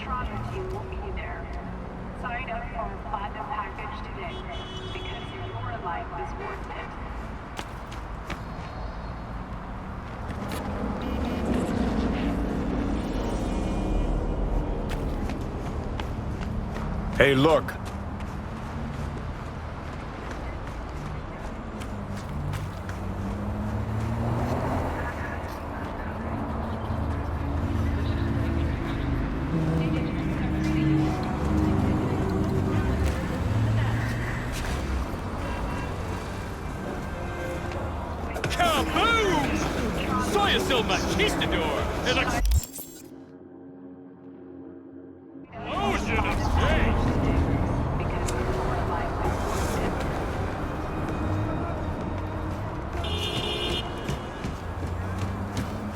Toronto team will be there. Sign up for our platinum package today because your life is worth it. Hey, look. Kaboom! Soy still machistador! It looks... Ocean of space! Because your life is worth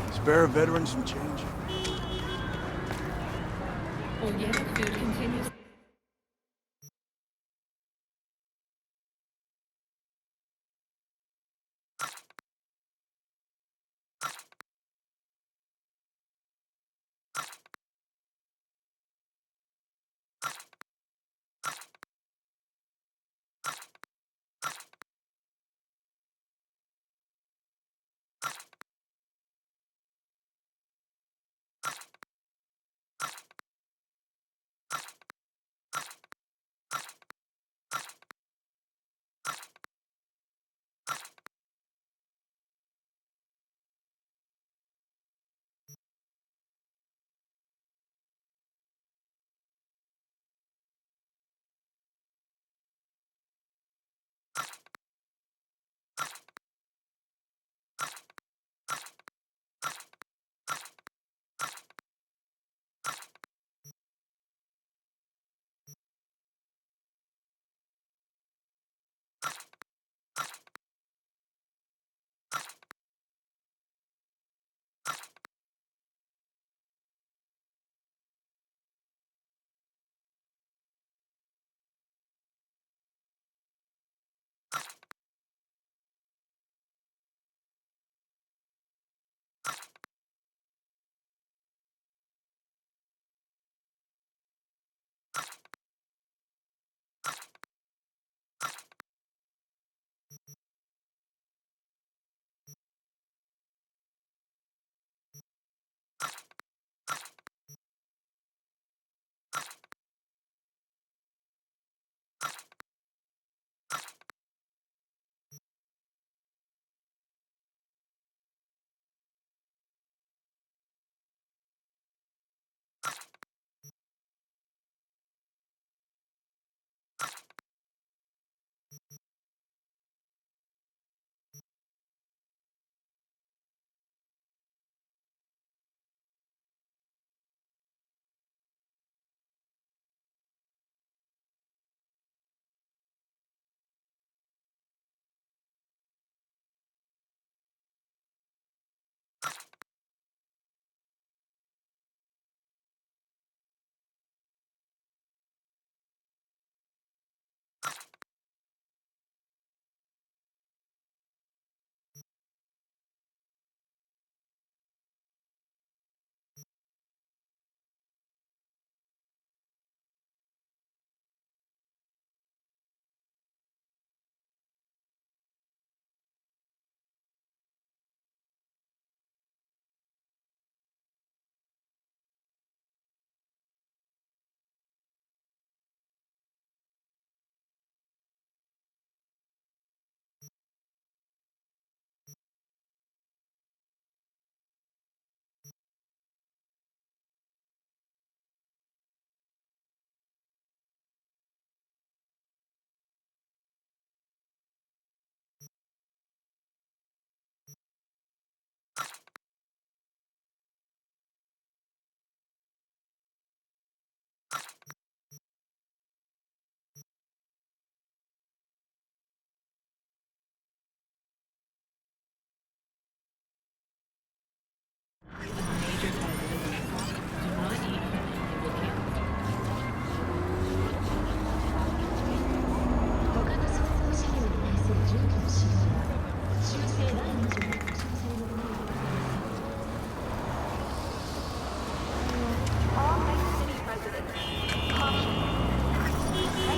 it. Spare a veteran some change. Organic food continues.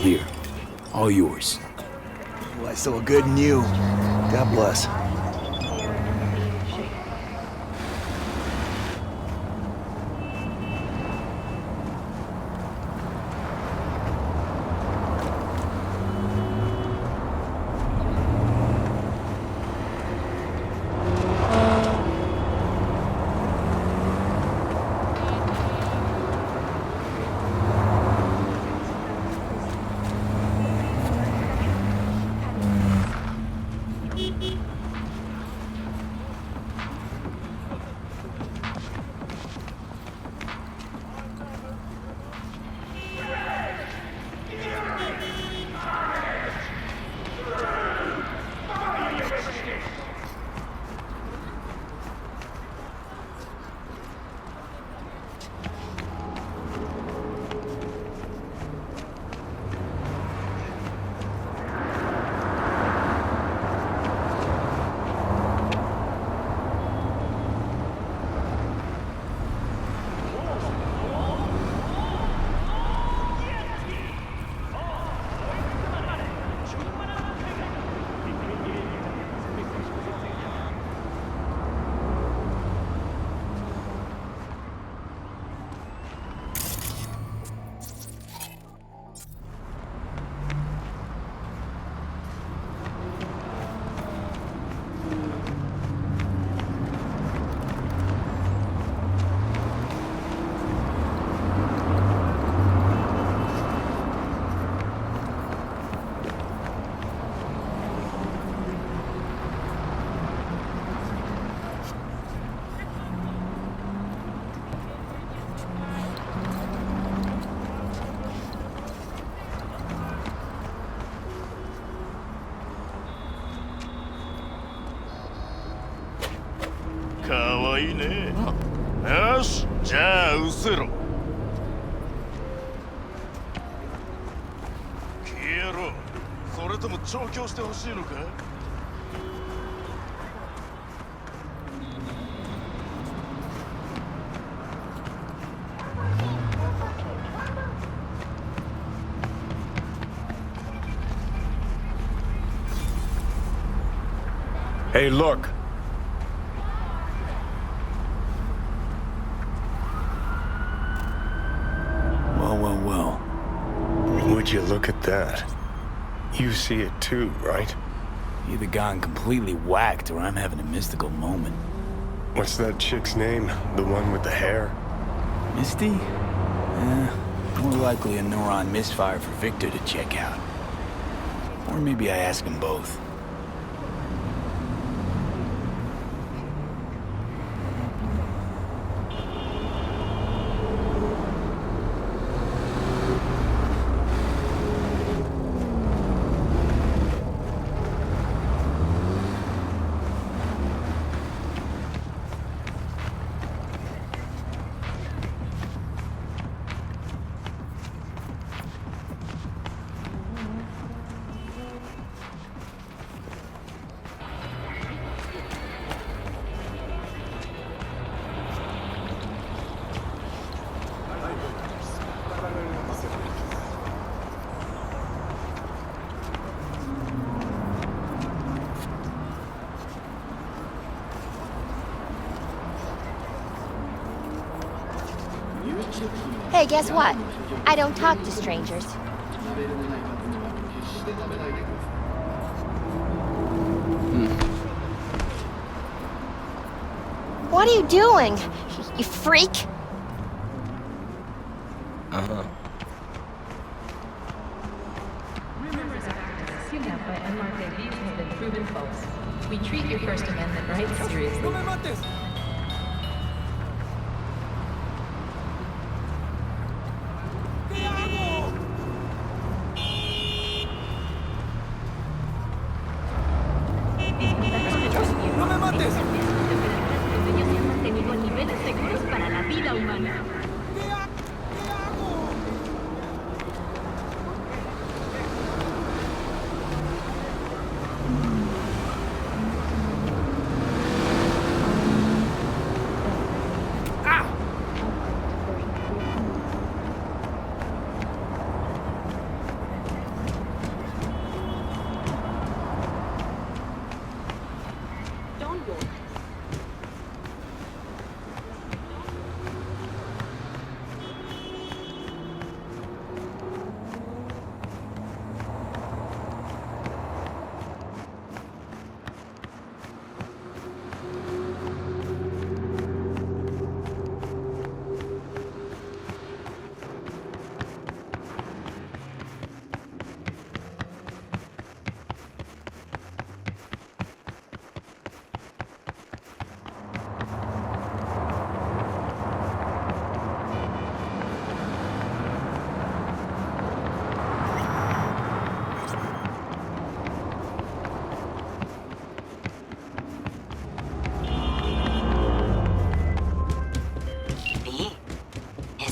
Here, all yours. Well, I saw good in you. God bless.かわいいね。よし、じゃあ失せろ。消えろ。それとも調教してほしいのか？Hey, look. Well. Would you look at that? You see it too, right? Either gone completely whacked or I'm having a mystical moment. What's that chick's name? The one with the hair? Misty? More likely a neuron misfire for Victor to check out. Or maybe I ask them both. Hey, guess what? I don't talk to strangers. What are you doing? You freak? Rumors of activists kidnapped by unmarked IDs have been proven false. We treat your First Amendment rights seriously.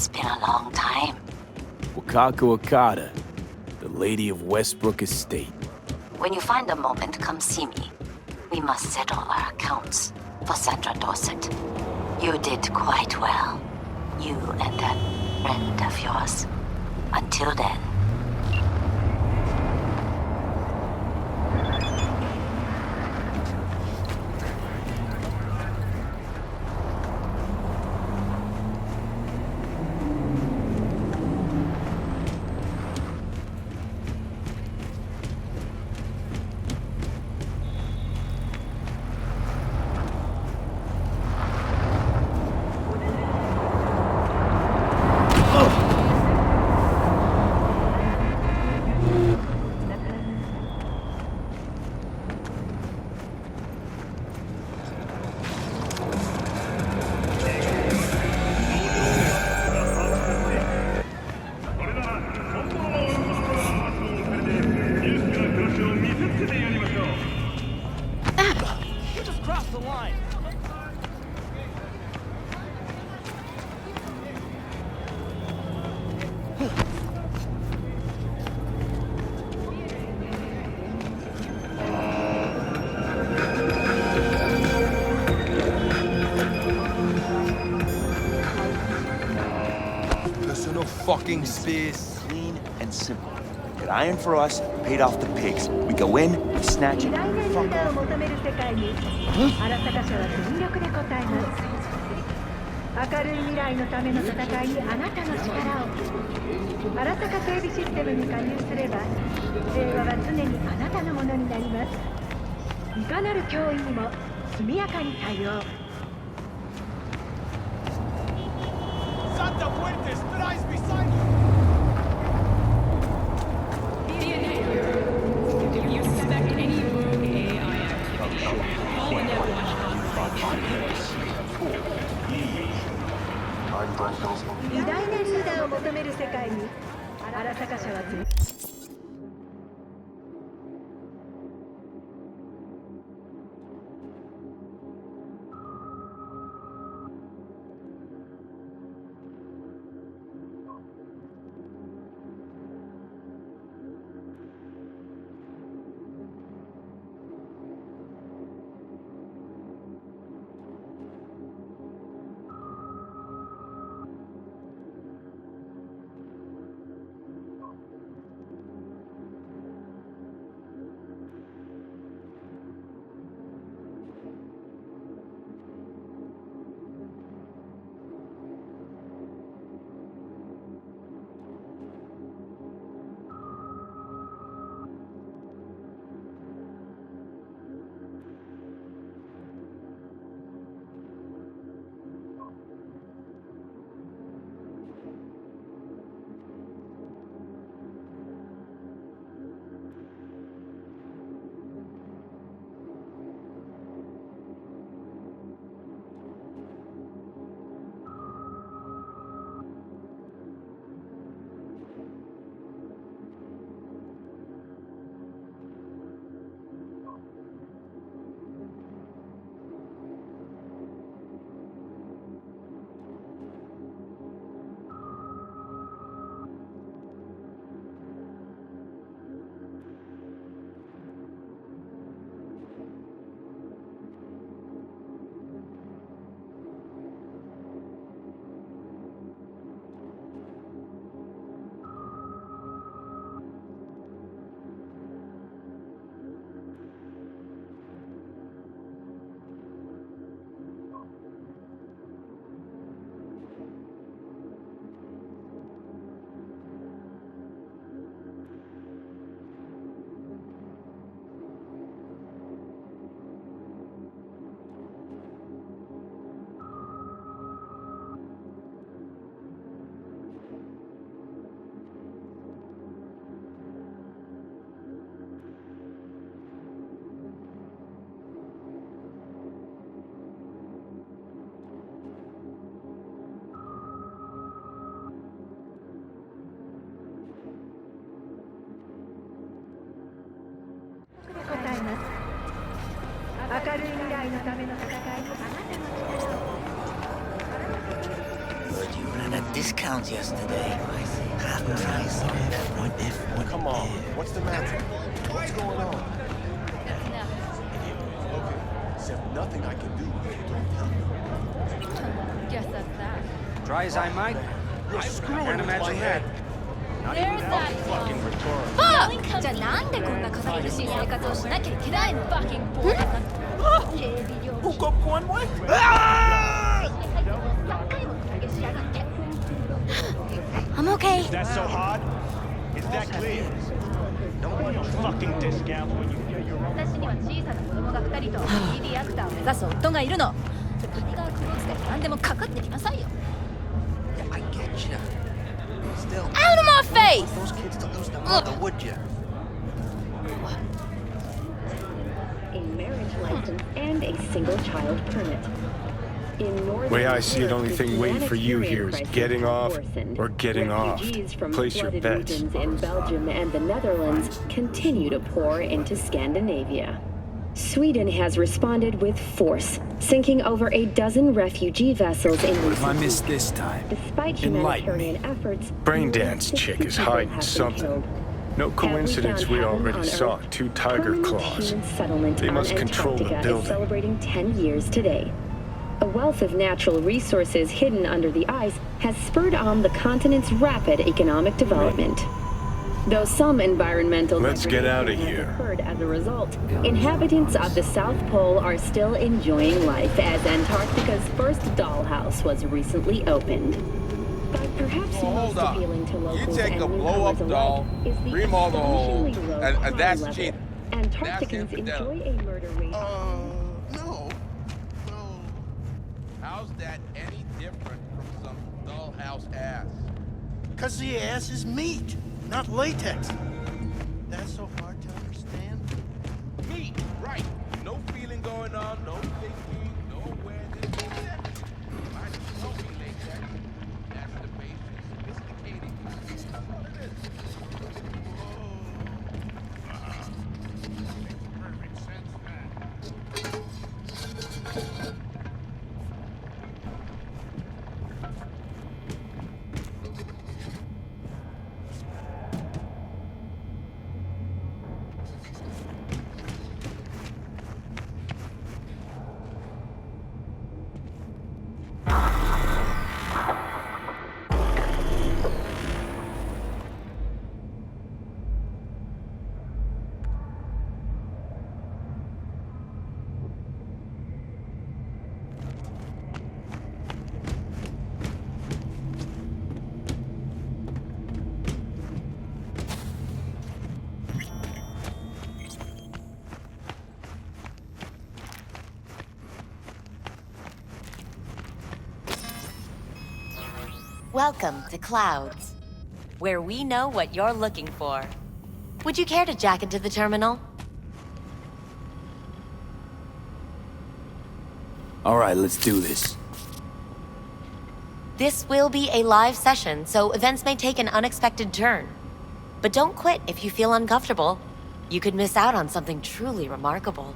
It's been a long time. Wakaka Wakata, the Lady of Westbrook Estate. When you find a moment, come see me. We must settle our accounts for Sandra Dorset. You did quite well. You and that friend of yours. Until then. Personal fucking space. Clean and simple. Get iron for us, paid off the pigs. We go in, we snatch it. 偉大なリーダーを求める世界にアラサカ社は全力で応えます。明るい未来のための戦いにあなたの力を。アラサカ整備システムに加入すれば平和は常にあなたのものになります。いかなる脅威にも速やかに対応。Santa Fuerte lies beside you! If you suspect any rogue AI activity, call the Netwatch 偉大なリーダーを求める世界にアラサカ社は全 pounds yesterday. Come on, what's the matter? What's going on? Okay, except nothing I can do. Guess that's that. Try as I might, You're I screwing can't with my imagine head. that. Not even There's that Fucking rhetorical. Fuck! じゃあなんでこんな堅苦しい生活をしなきゃいけないの fucking boy! Who got one way? I'm okay. Is that so hard? Is that clear? Don't put your fucking discount when you get your own. 私には小さな子供が2人と CD アクターを目指す夫がいるの。君がクロスで何でもかかってきなさいよ。 Yeah, I get you. Still, Out of my face! those kids to lose their mother, would you? A marriage license and a single child permit. In northern Way I see it, Europe, only the thing waiting for you humanitarian here is crisis getting off worsened. or getting off. Refugees from Place your flooded bets. regions in Belgium and the Netherlands continue to pour into Scandinavia. Sweden has responded with force, sinking over a dozen refugee vessels in What if I recent missed weeks. this time? Despite Enlighten humanitarian efforts, Brain more than dance 60 chick is people hiding have been something. killed. No coincidence we already saw two tiger Permanent claws. human settlement They on must control the Antarctica is building. celebrating 10 years today. A wealth of natural resources hidden under the ice has spurred on the continent's rapid economic development. Though some environmental Let's get degradation outta has here. occurred as a result, inhabitants of the South Pole are still enjoying life as Antarctica's first dollhouse was recently opened. But perhaps Oh, most hold on. appealing to You locals take and a blow-up newcomers doll, alike is the remodel the hole, astonishingly low and crime that's level. cheating. Antarcticans infidelity. enjoy a murder rate. No. How's that any different from some dollhouse ass? 'Cause the ass is meat, not latex. That's so hard to understand. Me, right. No feeling going on, no thinking, no awareness, no sex. Might as well be latex. That's the basic, sophisticated. That's all it is. Makes perfect sense, man. Welcome to Clouds, where we know what you're looking for. Would you care to jack into the terminal? All right, let's do this. This will be a live session, so events may take an unexpected turn. But don't quit if you feel uncomfortable. You could miss out on something truly remarkable.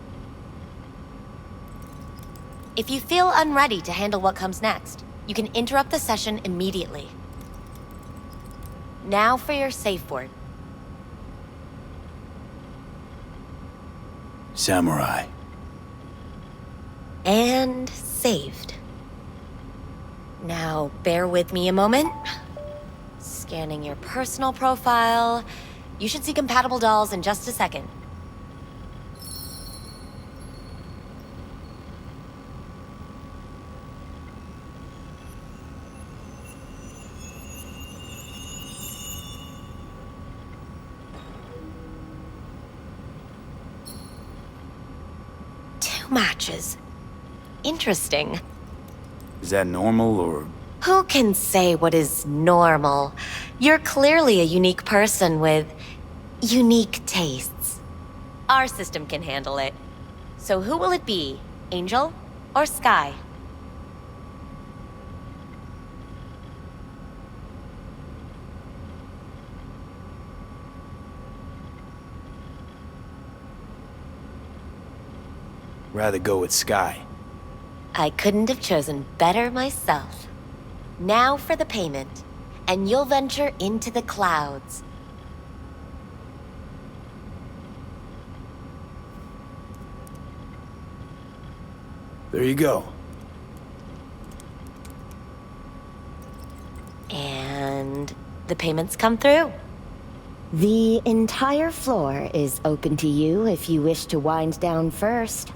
If you feel unready to handle what comes next, you can interrupt the session immediately. Now for your safe word. Samurai. And saved. Now, bear with me a moment. Scanning your personal profile. You should see compatible dolls in just a second. Two matches. Interesting. Is that normal or... Who can say what is normal? You're clearly a unique person with unique tastes. Our system can handle it. So who will it be? Angel or Sky? Rather go with Sky. I couldn't have chosen better myself. Now for the payment. and you'll venture into the clouds. There you go. And the payments come through. The entire floor is open to you if you wish to wind down first.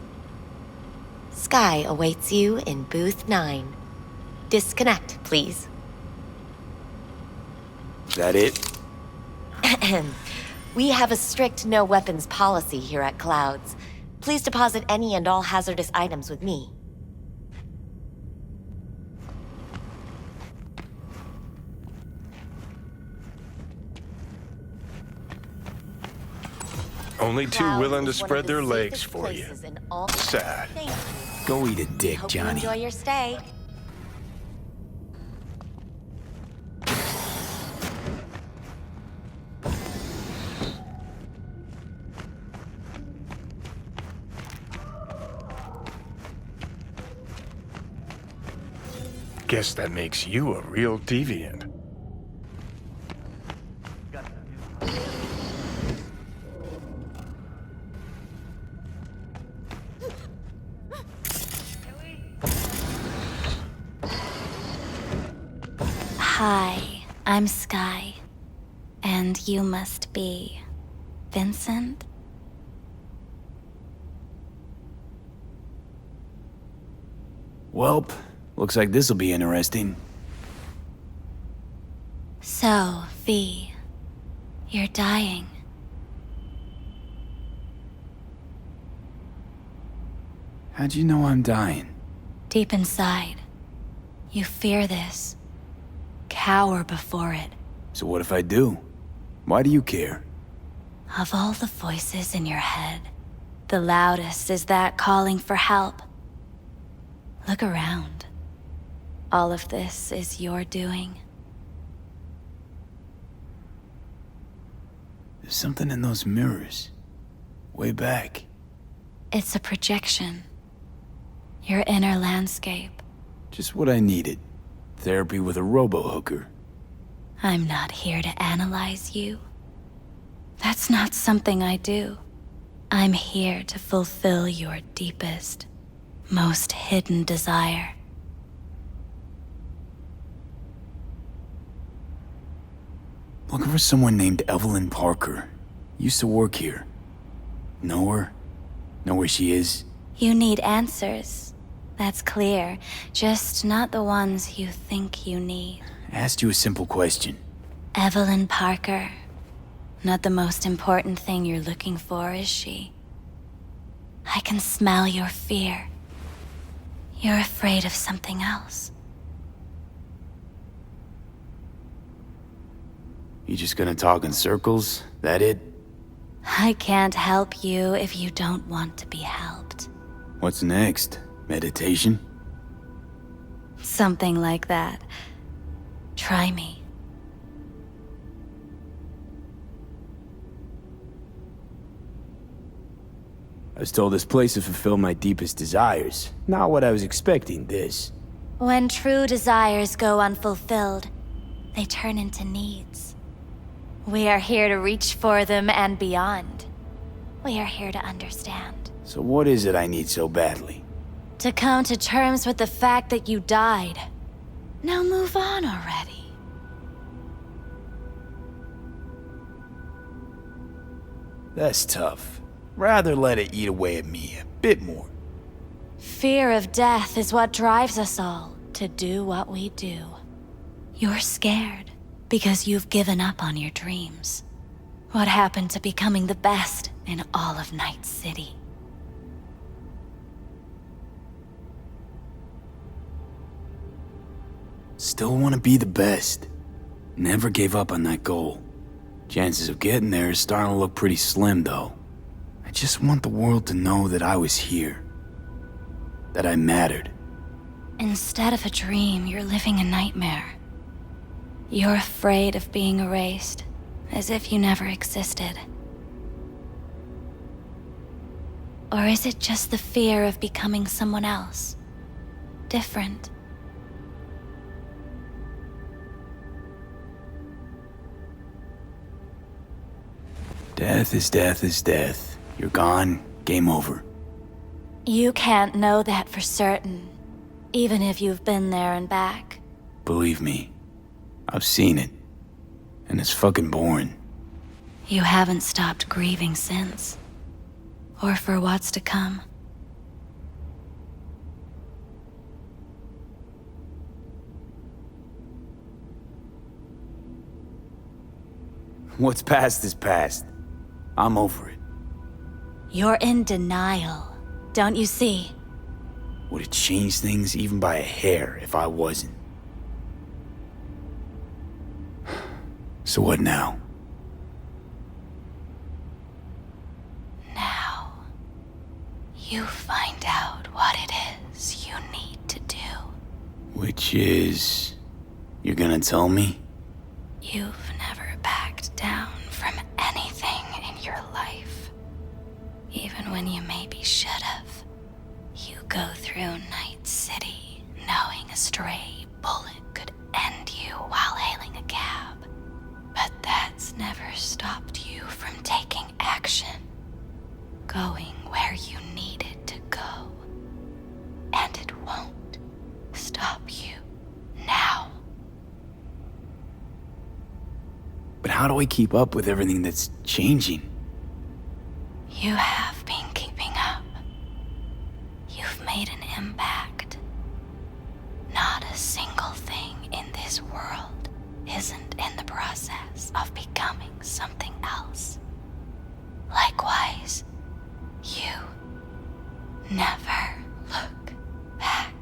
Sky awaits you in booth 9. Disconnect, please. That it? We have a strict no weapons policy here at Clouds. Please deposit any and all hazardous items with me. Only two Clouds willing to is one spread of the their legs safest for you. places in all- Sad. Thank you. Go eat a dick, Hope Johnny. you enjoy your stay. Guess that makes you a real deviant. Hi, I'm Sky. And you must be Vincent? Welp, looks like this'll be interesting. So, V, you're dying. How'd you know I'm dying? Deep inside, you fear this. Cower before it. So what if I do? Why do you care? Of all the voices in your head, the loudest is that calling for help. Look around. All of this is your doing. There's something in those mirrors. Way back. It's a projection. Your inner landscape. Just what I needed. Therapy with a robo-hooker. I'm not here to analyze you. That's not something I do. I'm here to fulfill your deepest, most hidden desire. Looking for someone named Evelyn Parker. Used to work here. Know her? Know where she is? You need answers. That's clear. Just not the ones you think you need. Asked you a simple question. Evelyn Parker. Not the most important thing you're looking for, is she? I can smell your fear. You're afraid of something else. You just gonna talk in circles? That it? I can't help you if you don't want to be helped. What's next? Meditation? Something like that. Try me. I was told this place would fulfill my deepest desires. Not what I was expecting, this. When true desires go unfulfilled, they turn into needs. We are here to reach for them and beyond. We are here to understand. So what is it I need so badly? To come to terms with the fact that you died. Now move on already. That's tough. Rather let it eat away at me a bit more. Fear of death is what drives us all to do what we do. You're scared because you've given up on your dreams. What happened to becoming the best in all of Night City? Still want to be the best. Never gave up on that goal. Chances of getting there is starting to look pretty slim, though. I just want the world to know that I was here. That I mattered. Instead of a dream, you're living a nightmare. You're afraid of being erased, as if you never existed. Or is it just the fear of becoming someone else? Different? Death is death is death. You're gone, game over. You can't know that for certain, even if you've been there and back. Believe me, I've seen it. And it's fucking boring. You haven't stopped grieving since. Or for what's to come. What's past is past. I'm over it. You're in denial, don't you see? Would it change things even by a hair if I wasn't? So what now? Now, you find out what it is you need to do. Which is... You're gonna tell me? You've never backed down from anything in your life. Even when you maybe should have. You go through Night City knowing a stray bullet could end you while hailing a cab. But that's never stopped you from taking action. Going where you needed to go. And it won't stop you now. But how do I keep up with everything that's changing? You have been keeping up. You've made an impact. Not a single thing in this world isn't in the process of becoming something else. Likewise, you never look back.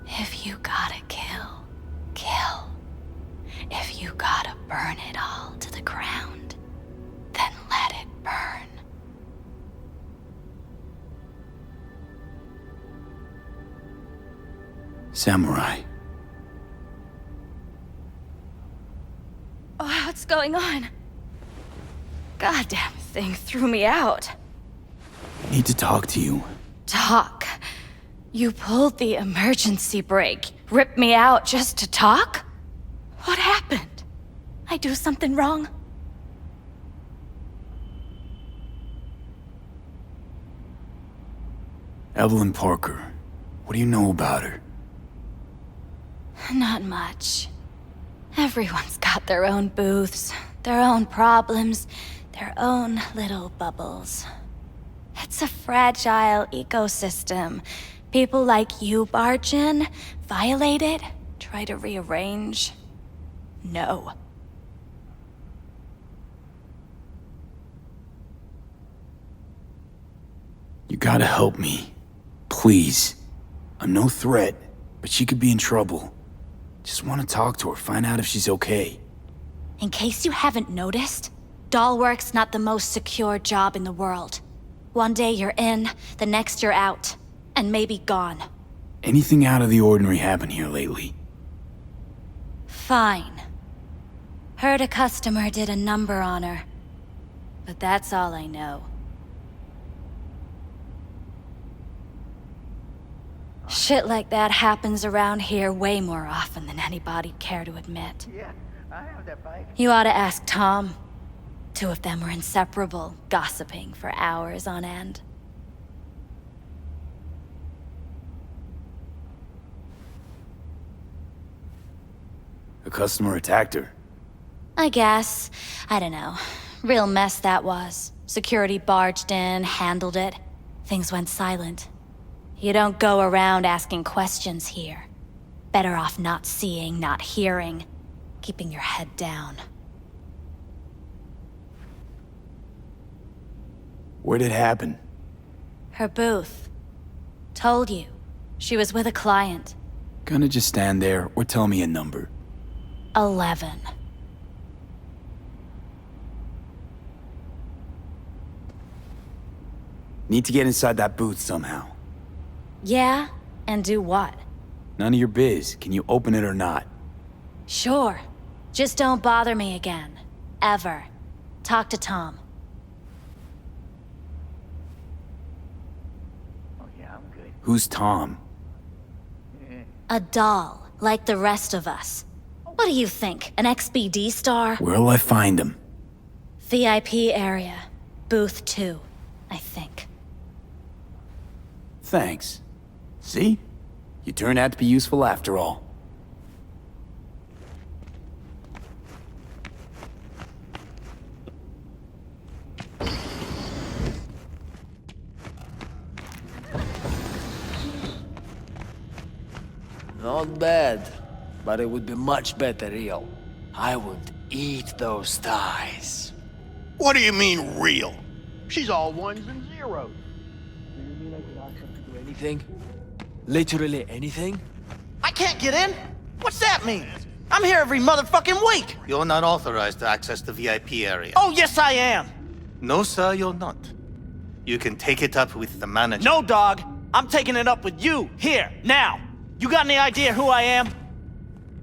If you gotta kill, kill. If you gotta burn it all to the ground, then let it burn. Samurai. Oh, what's going on? Goddamn thing threw me out. I need to talk to you. Talk? You pulled the emergency brake, ripped me out just to talk? What happened? I do something wrong? Evelyn Parker. What do you know about her? Not much. Everyone's got their own booths, their own problems, their own little bubbles. It's a fragile ecosystem. People like you barge in, violate it, try to rearrange. No. You gotta help me. Please. I'm no threat, but she could be in trouble. Just want to talk to her, find out if she's okay. In case you haven't noticed, doll work's not the most secure job in the world. One day you're in, the next you're out, and maybe gone. Anything out of the ordinary happen here lately? Fine. Heard a customer did a number on her. But that's all I know. Shit like that happens around here way more often than anybody'd care to admit. Yeah, I have that bike. You ought to ask Tom. Two of them were inseparable, gossiping for hours on end. A customer attacked her. I guess. I don't know. Real mess that was. Security barged in, handled it. Things went silent. You don't go around asking questions here. Better off not seeing, not hearing. Keeping your head down. Where'd it happen? Her booth. Told you. She was with a client. Gonna just stand there or tell me a number. 11. Need to get inside that booth somehow. Yeah? And do what? None of your biz. Can you open it or not? Sure. Just don't bother me again. Ever. Talk to Tom. Oh yeah, I'm good. Who's Tom? A doll, like the rest of us. What do you think, an XBD star? Where'll I find him? VIP area. Booth 2, I think. Thanks. See? You turned out to be useful after all. Not bad, but it would be much better real. I would eat those thighs. What do you mean, real? She's all ones and zeros. Do you mean I could ask them to do anything? Literally anything? I can't get in? What's that mean? I'm here every motherfucking week! You're not authorized to access the VIP area. Oh, yes I am! No, sir, you're not. You can take it up with the manager. No, dog! I'm taking it up with you, here, now! You got any idea who I am?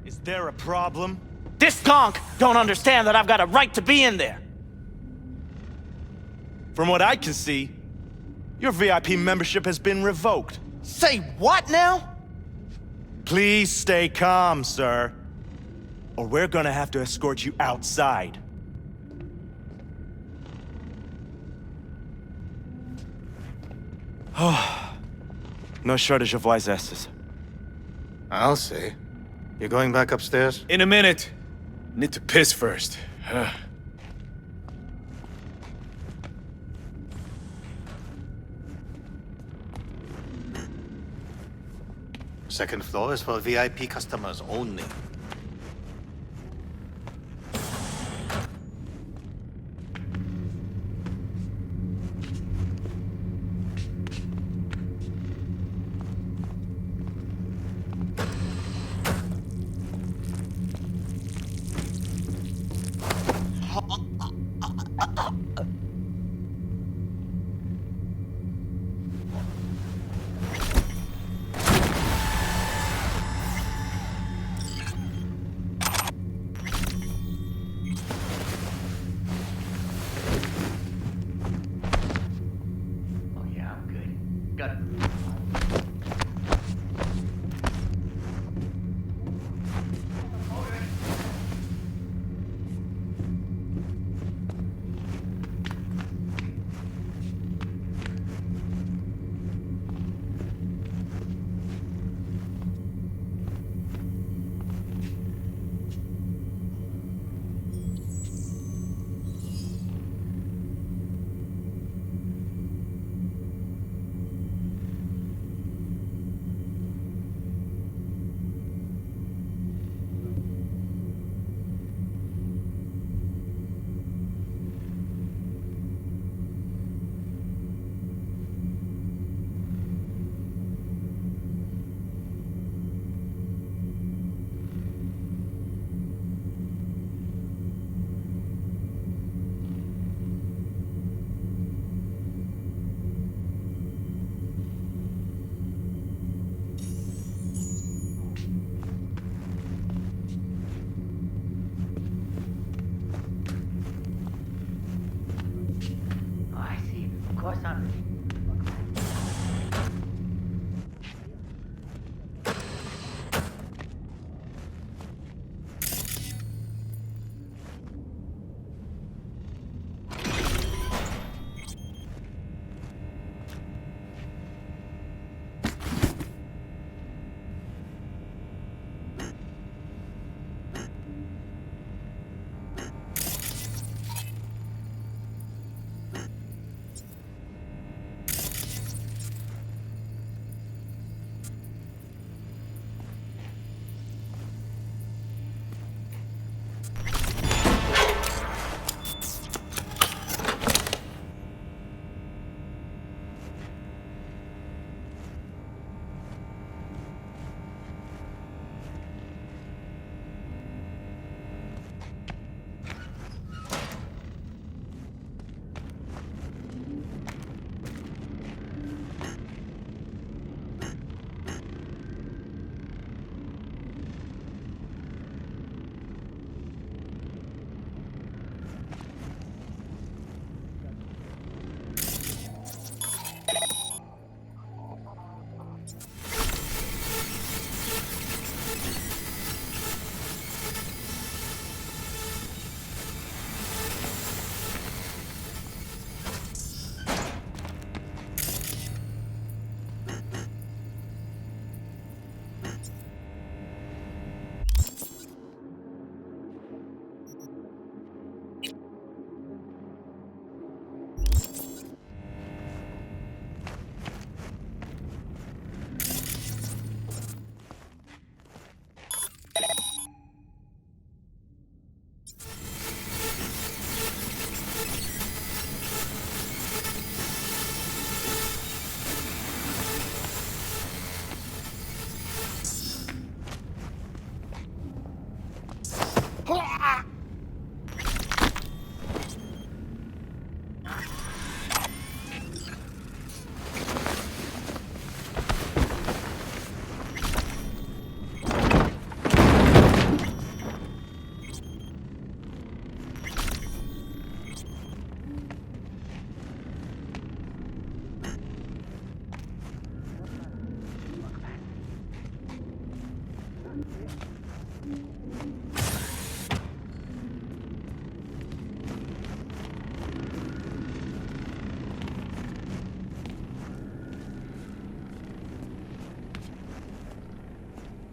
Is there a problem? This conk don't understand that I've got a right to be in there. From what I can see, your VIP membership has been revoked. Say what now? Please stay calm, sir. Or we're gonna have to escort you outside. No shortage of wise asses. I'll say. You're going back upstairs? In a minute. Need to piss first. Second floor is for VIP customers only.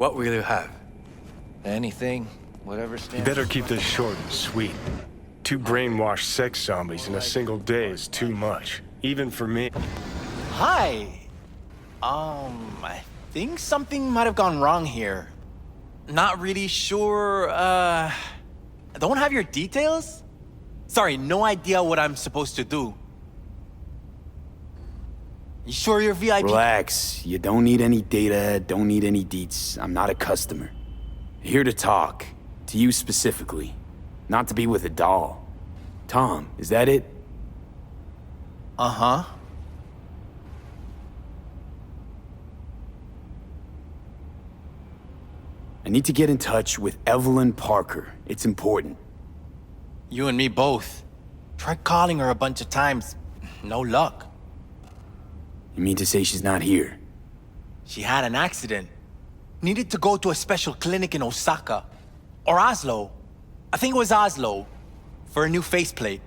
What will you have? Anything, whatever You stands. better keep this short and sweet. 2 brainwashed sex zombies in a single day is too much, even for me. Hi. I think something might have gone wrong here. Not really sure, don't have your details? Sorry, no idea what I'm supposed to do. You sure you're VIP? Relax. You don't need any data, don't need any deets. I'm not a customer. Here to talk. To you specifically. Not to be with a doll. Tom, is that it? Uh-huh. I need to get in touch with Evelyn Parker. It's important. You and me both. Tried calling her a bunch of times. No luck. You mean to say she's not here? She had an accident. Needed to go to a special clinic in Osaka. Or Oslo. I think it was Oslo. For a new faceplate.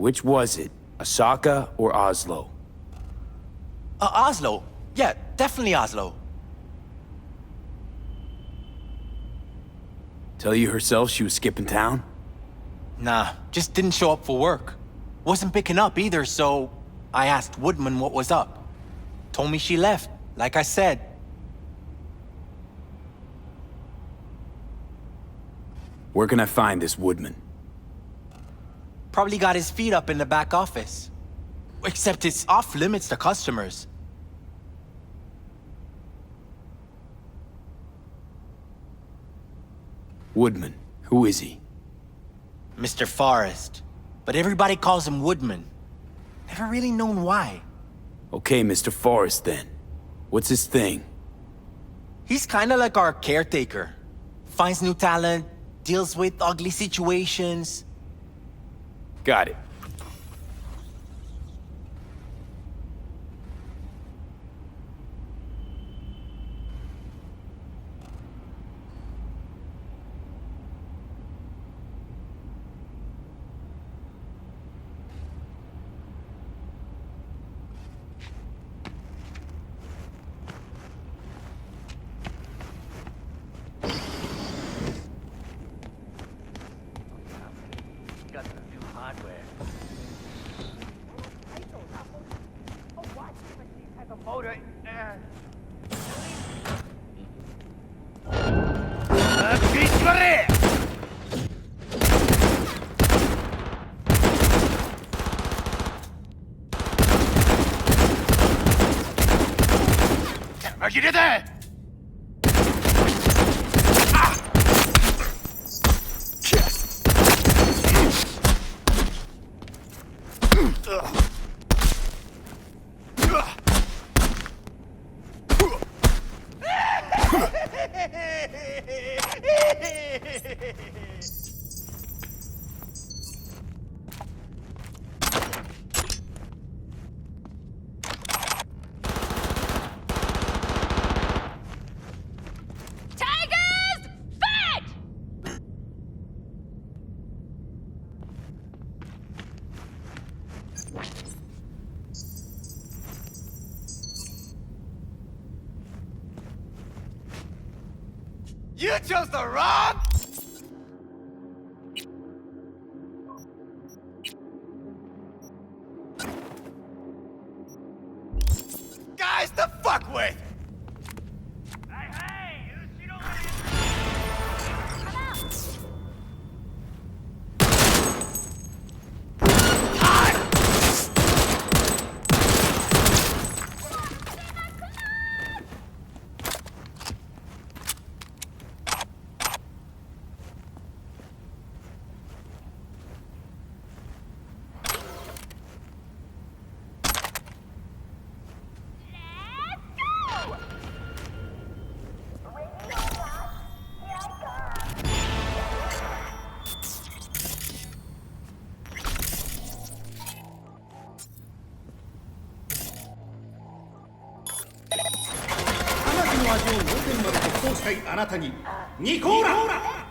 Which was it? Osaka or Oslo? Oslo. Yeah, definitely Oslo. Tell you herself she was skipping town? Nah, just didn't show up for work. Wasn't picking up either, so I asked Woodman what was up. Told me she left, like I said. Where can I find this Woodman? Probably got his feet up in the back office. Except it's off limits to customers. Woodman. Who is he? Mr. Forrest. But everybody calls him Woodman. Never really known why. Okay, Mr. Forrest then. What's his thing? He's kinda like our caretaker. Finds new talent, deals with ugly situations. Got it. You chose the wrong... guys to fuck with!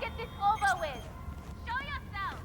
Get this over with. Show yourself.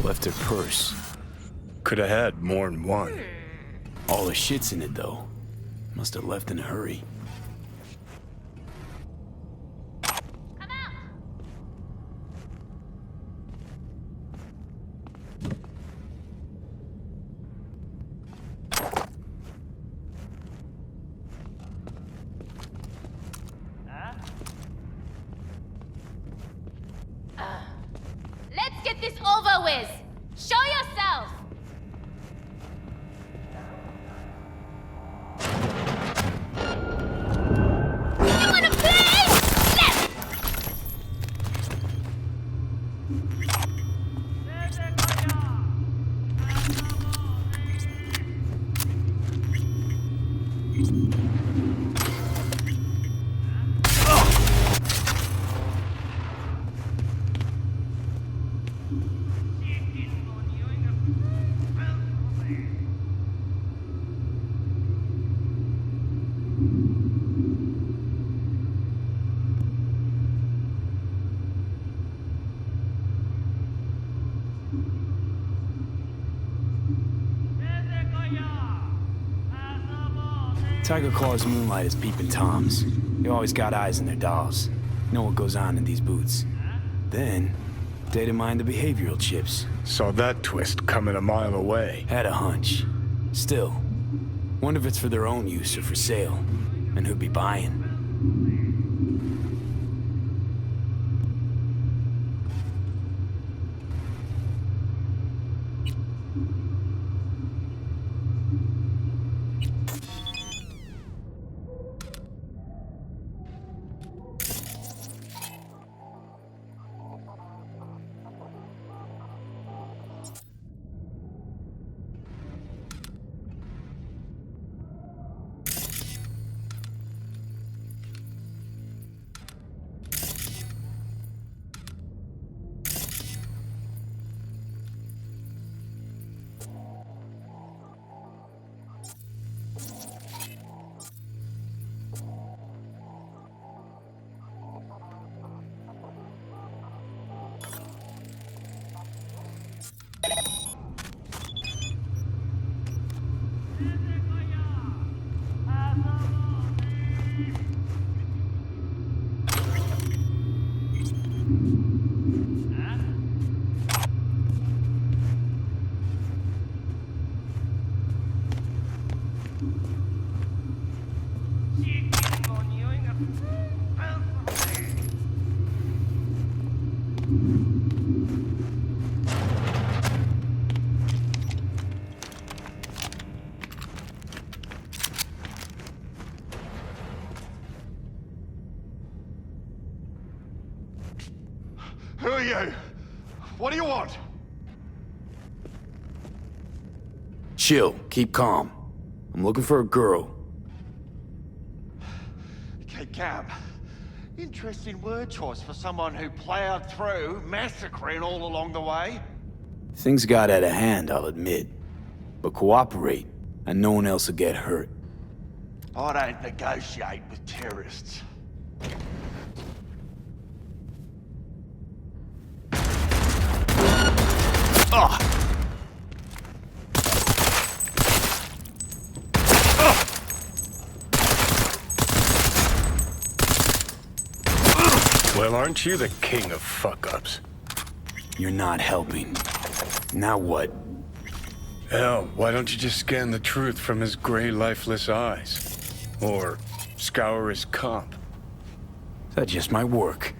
Left her purse. Could have had more than one. All the shit's in it, though. Must have left in a hurry. Let's get this over with! Show yourself! You wanna play? Let's! Tiger Claw's moonlight is peeping Toms. They always got eyes in their dolls. Know what goes on in these boots. Then, data mine the behavioral chips. Saw that twist coming a mile away. Had a hunch. Still, wonder if it's for their own use or for sale. And who'd be buying. Who are you? What do you want? Chill, keep calm. I'm looking for a girl. Okay, Cam. Interesting word choice for someone who plowed through, massacring all along the way. Things got out of hand, I'll admit. But cooperate, and no one else will get hurt. I don't negotiate with terrorists. Well, aren't you the king of fuck-ups? You're not helping. Now what? Hell, why don't you just scan the truth from his gray, lifeless eyes? Or scour his comp? That just might work.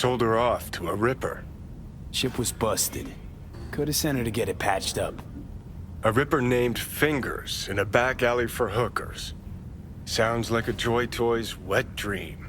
sold her off to a ripper. Ship was busted. Could have sent her to get it patched up. A ripper named Fingers in a back alley for hookers. Sounds like a Joy Toy's wet dream.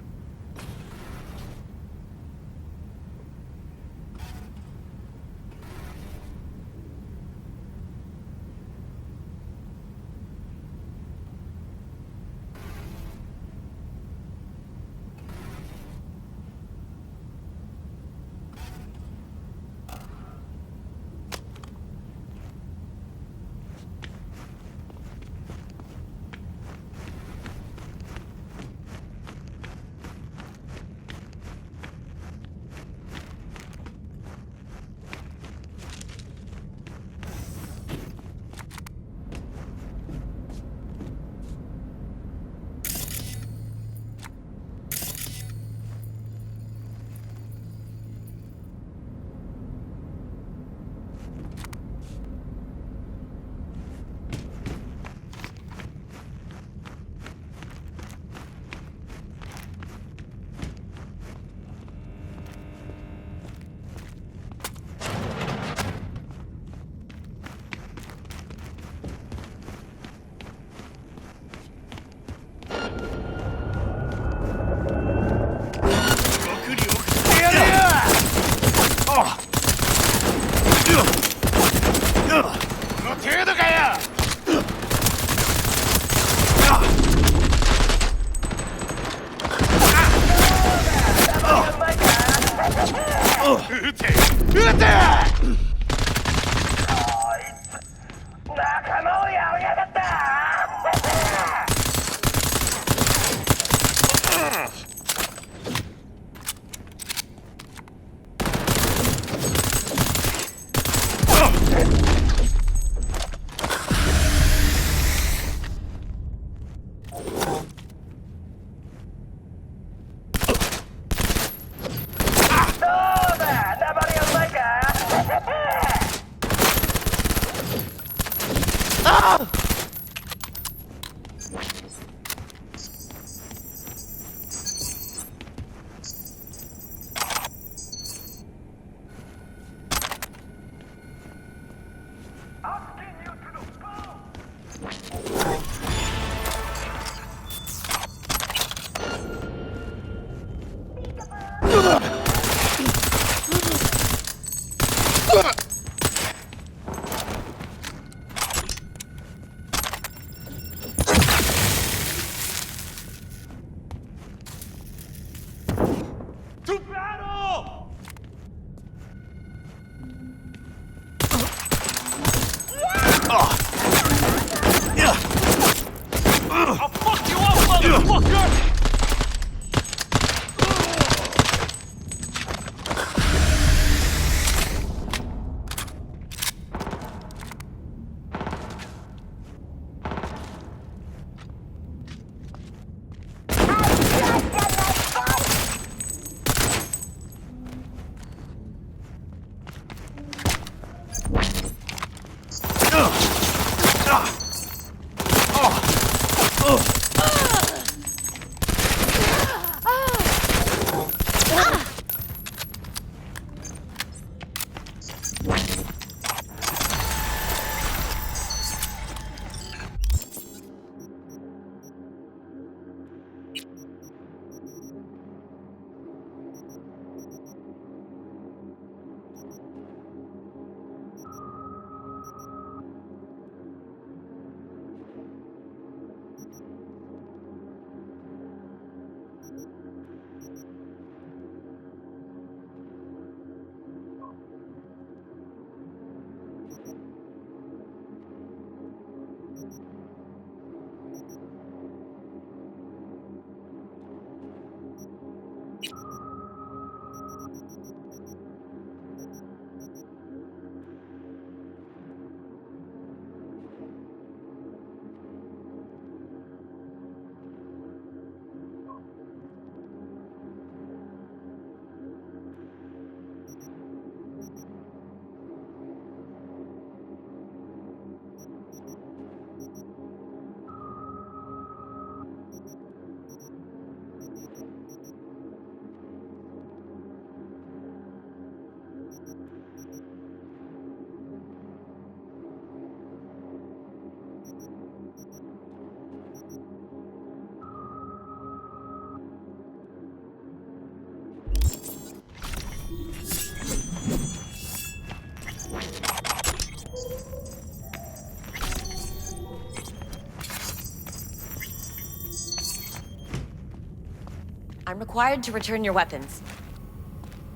I'm required to return your weapons.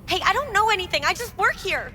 Hey, I don't know anything. I just work here.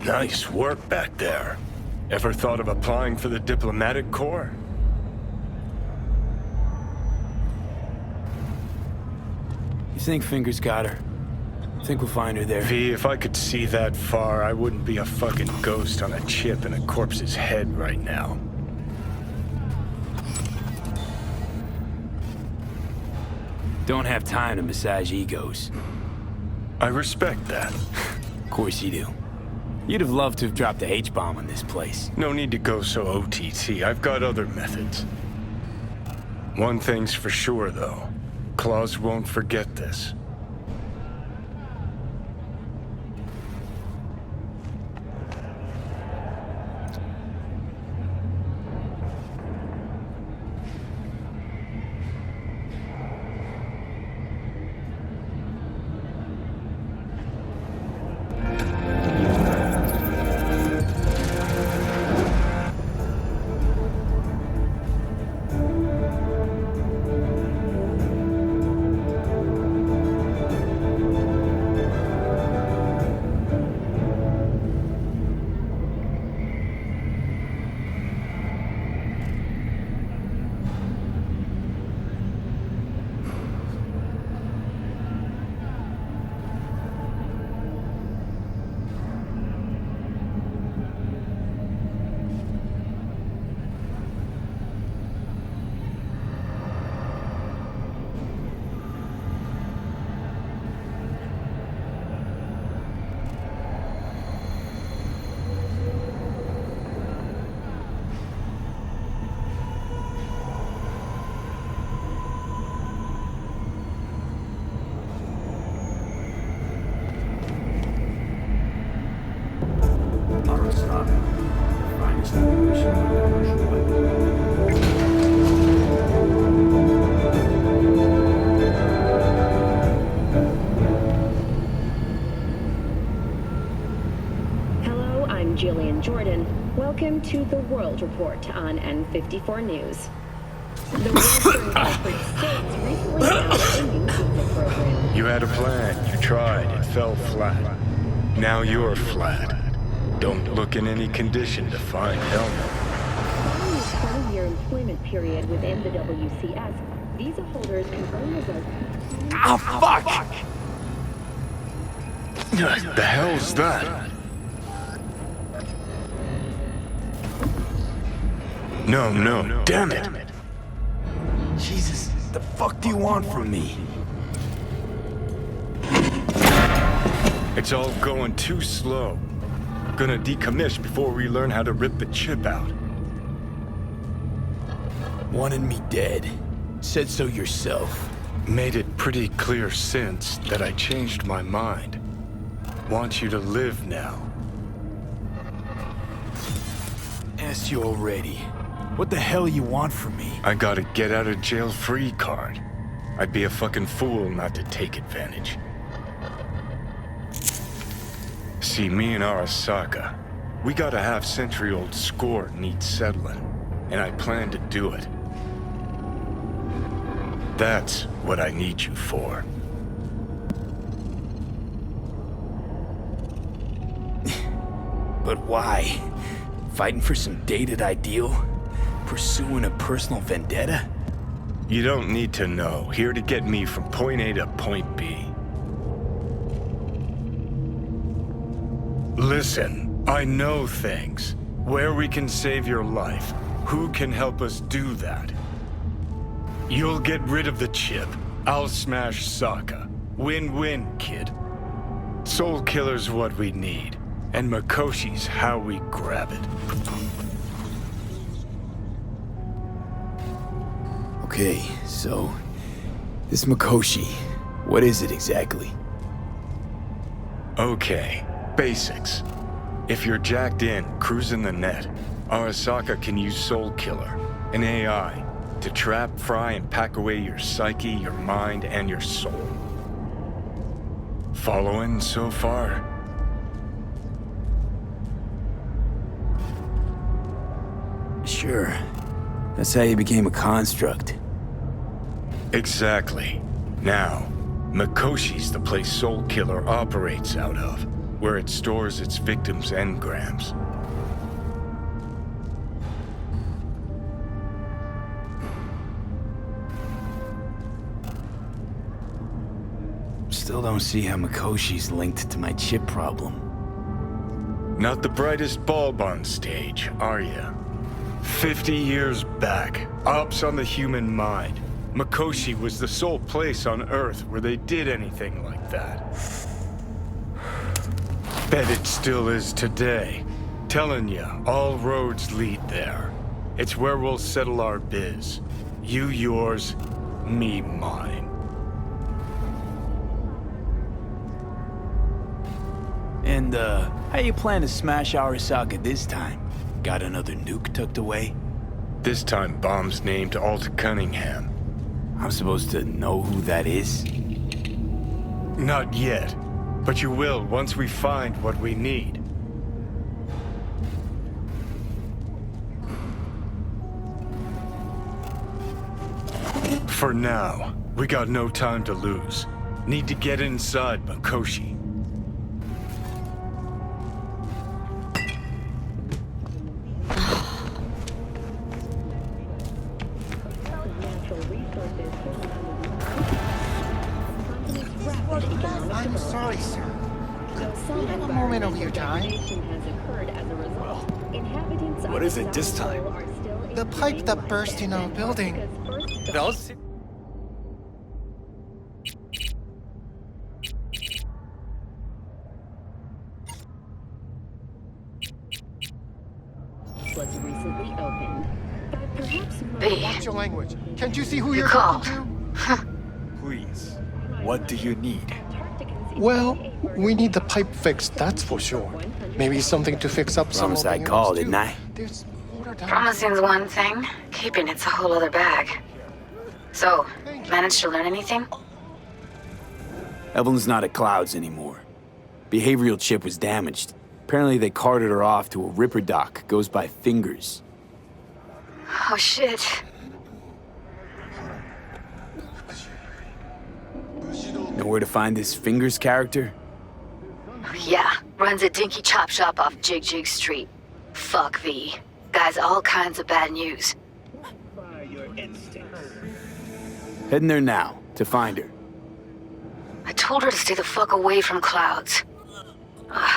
Nice work back there. Ever thought of applying for the diplomatic corps? You think Fingers got her? Think we'll find her there? V, if I could see that far, I wouldn't be a fucking ghost on a chip in a corpse's head right now. Don't have time to massage egos. I respect that. Of course you do. You'd have loved to have dropped the H-bomb on this place. No need to go so OTT. I've got other methods. One thing's for sure, though. Claus won't forget this. Welcome to the World Report on N54 News. The Western Alfred States recently announced a new visa program. You had a plan, you tried, it fell flat. Now you're flat. Don't look in any condition to find help. Following a 20-year employment period within the WCS, visa holders can earn a... Ah, fuck! The hell's that? No, damn it! Jesus, the fuck do you want from me? It's all going too slow. Gonna decommission before we learn how to rip the chip out. Wanted me dead. Said so yourself. Made it pretty clear since that I changed my mind. Want you to live now. Asked you already. What the hell you want from me? I got a get out of jail free card. I'd be a fucking fool not to take advantage. See, me and Arasaka, we got a half-century-old score needs settling, and I plan to do it. That's what I need you for. But why? Fighting for some dated ideal? Pursuing a personal vendetta? You don't need to know. Here to get me from point A to point B. Listen, I know things. Where we can save your life. Who can help us do that? You'll get rid of the chip. I'll smash Sokka. Win-win, kid. Soul Killer's what we need. And Mikoshi's how we grab it. Okay, so... this Mikoshi, what is it exactly? Okay, basics. If you're jacked in, cruising the net, Arasaka can use Soul Killer, an AI, to trap, fry, and pack away your psyche, your mind, and your soul. Following so far? Sure. That's how you became a construct. Exactly. Now, Mikoshi's the place Soul Killer operates out of. where it stores its victims' engrams. Still don't see how Mikoshi's linked to my chip problem. Not the brightest bulb on stage, are you? 50 years back, ops on the human mind. Mikoshi was the sole place on Earth where they did anything like that. Bet it still is today. Telling ya, all roads lead there. It's where we'll settle our biz. You yours, me mine. And, how you plan to smash Arasaka this time? Got another nuke tucked away? This time, bomb's named Alt Cunningham. I'm supposed to know who that is? Not yet, but you will once we find what we need. For now, we got no time to lose. Need to get inside Mikoshi. I'm sorry, sir. Could we have a moment of your time? What is it this time? The pipe that burst in our building. Those? Was recently opened. But perhaps Watch your language. Can't you see who you're called. talking to? Please, what do you need? Well, we need the pipe fixed, that's for sure. Maybe something to fix up some of Promised I'd the call, others, didn't too. I? There's water down. Promising's one thing, keeping it's a whole other bag. So, managed to learn anything? Evelyn's not at Clouds anymore. Behavioral chip was damaged. Apparently they carted her off to a ripper dock. Goes by Fingers. Oh shit. Know where to find this Fingers character? Yeah, runs a dinky chop shop off Jig Jig Street. Fuck V. Guy's all kinds of bad news. Heading there now, to find her. I told her to stay the fuck away from Clouds.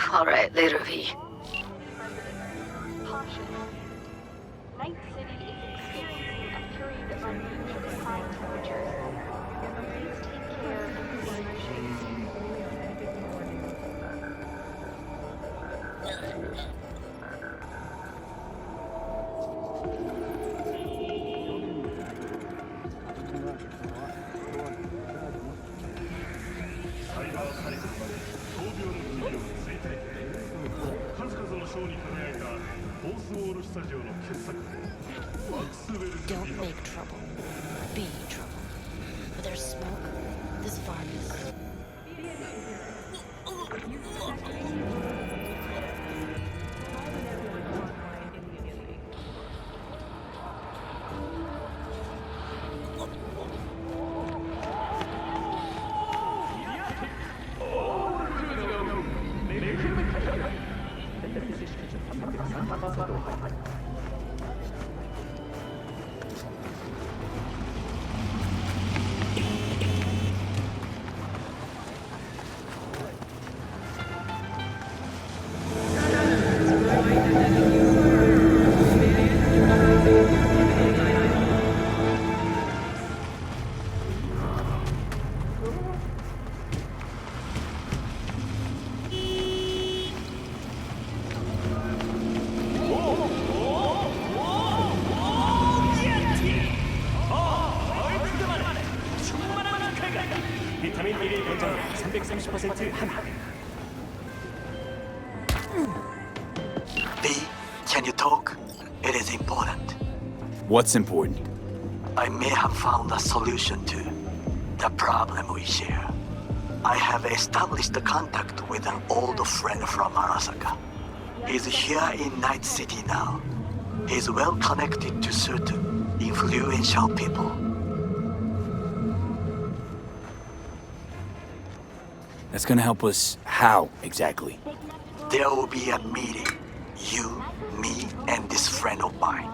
Alright, later, V. Night City is experiencing a period of unusually high temperatures. Please take care of the Don't make trouble. Be trouble. Where there's smoke, there's fires. V, can you talk? It is important. What's important? I may have found a solution to the problem we share. I have established a contact with an old friend from Arasaka. He's here in Night City now. He's well connected to certain influential people. That's gonna help us how, exactly? There will be a meeting. You, me, and this friend of mine.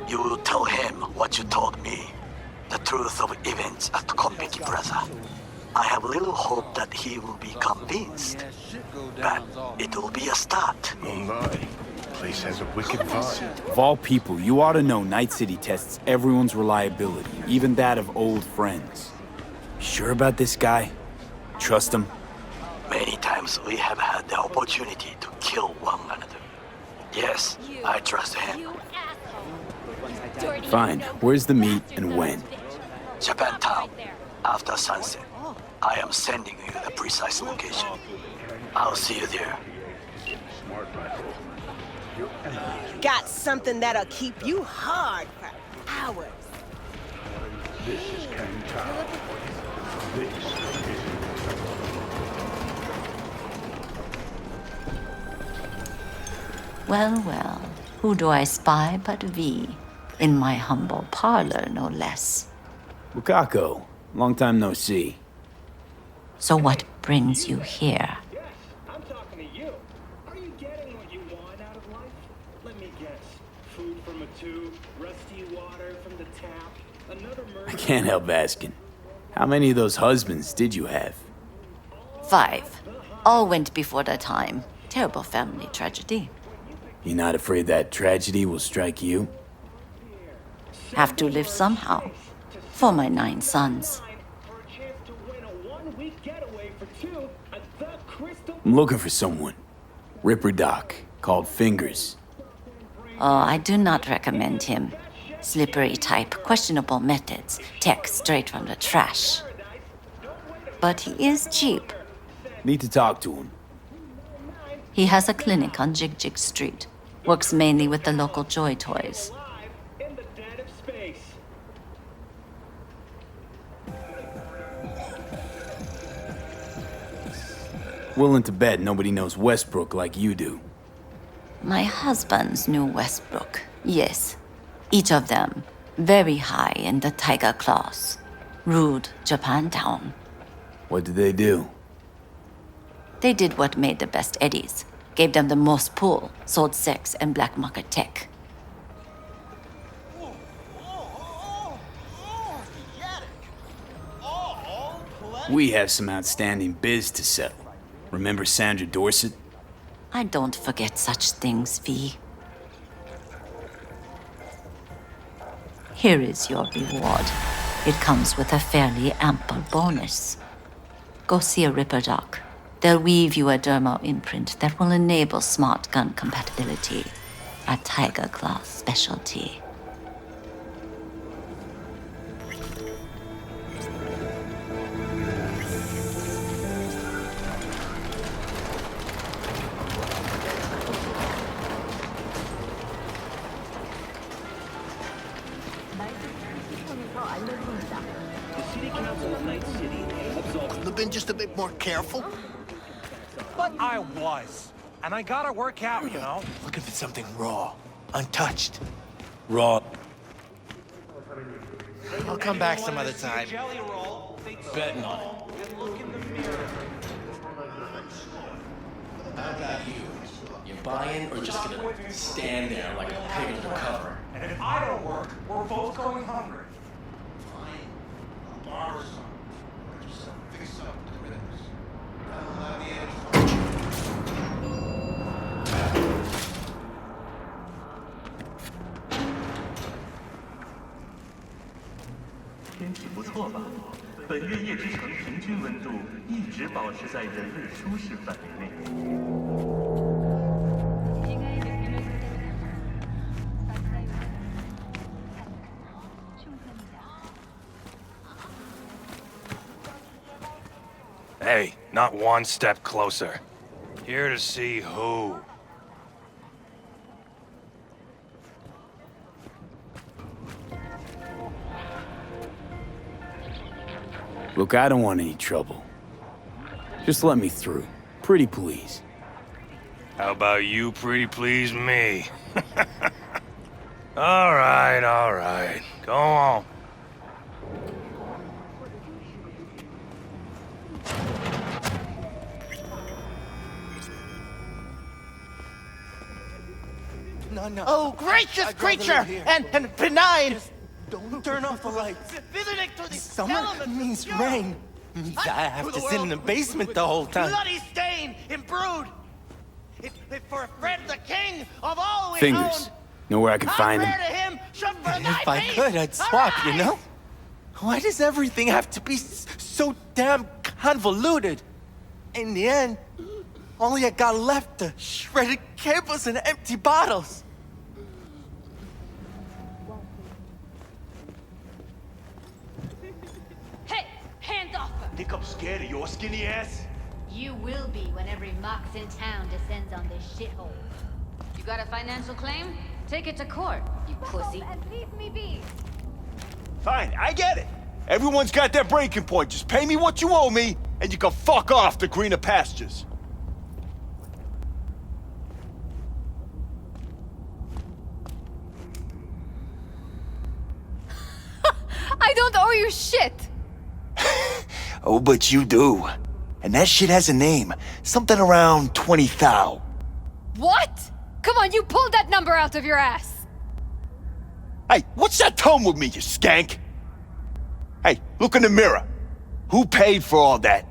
You will tell him what you told me. The truth of events at Konpeki Plaza. I have little hope that he will be convinced. But it will be a start. Oh my. Place has a wicked vibe. Of all people, you ought to know Night City tests everyone's reliability, even that of old friends. Sure about this guy? Trust him? Many times we have had the opportunity to kill one another. Yes, I trust him. Fine. Where's the meet and when? Japantown, after sunset. I am sending you the precise location. I'll see you there. Got something that'll keep you hard for hours. This is Town. This is... Well, well, who do I spy but V? In my humble parlor, no less. Bukako, long time no see. So what brings you here? I'm talking to you. Are you getting what you want out of life? Let me guess. Food from a tube, rusty water from the tap, another murder... I can't help asking. How many of those husbands did you have? 5. All went before their time. Terrible family tragedy. You're not afraid that tragedy will strike you? Have to live somehow. For my 9 sons. I'm looking for someone. Ripper Doc, called Fingers. Oh, I do not recommend him. Slippery type, questionable methods, tech straight from the trash. But he is cheap. Need to talk to him. He has a clinic on Jig Jig Street. Works mainly with the local Joy Toys. Willing to bet nobody knows Westbrook like you do. My husbands knew Westbrook, yes. Each of them very high in the tiger claws. Ruled Japantown. What did they do? They did what made the best eddies. Gave them the most pull, sold sex and black market tech. We have some outstanding biz to settle. Remember Sandra Dorset? I don't forget such things, V. Here is your reward. It comes with a fairly ample bonus. Go see a Ripper Doc. They'll weave you a dermal imprint that will enable smart gun compatibility. A Tiger Claw specialty. Couldn't have been just a bit more careful. But I was. And I gotta work out, you know? Looking for something raw, untouched. Raw. I'll come back some other time. Bet not. How about you? You buying or just gonna stand there like a pig undercover? And if I don't work, we're both going hungry. Fine. I'll borrow some. Just fix up the rhythms. I'll have the end. 天气不错吧？本月夜之城平均温度一直保持在人类舒适范围内。 Hey, not one step closer. Here to see who? Look, I don't want any trouble. Just let me through. Pretty please. How about you pretty please me? All right. Go on. No. Oh, gracious I'd rather creature live here. and benign! Don't turn off the lights. Visiting to the Summer elements means of rain. Means I have to sit in the basement the whole time. Bloody stain, imbrued! If for a friend, the king of all we Fingers. owned, Know where I can find prayer him? to him should for If I could, I'd swap, you know? Why does everything have to be so damn convoluted? In the end, only I got left are shredded cables and empty bottles. Hey, hands off her! Think I'm scared of your skinny ass? You will be when every mox in town descends on this shithole. You got a financial claim? Take it to court, you pussy. And leave me be. Fine, I get it. Everyone's got their breaking point. Just pay me what you owe me, and you can fuck off to greener pastures. I don't owe you shit! Oh, but you do. And that shit has a name. Something around 20 thou. What? Come on, you pulled that number out of your ass! Hey, what's that tone with me, you skank? Hey, look in the mirror. Who paid for all that?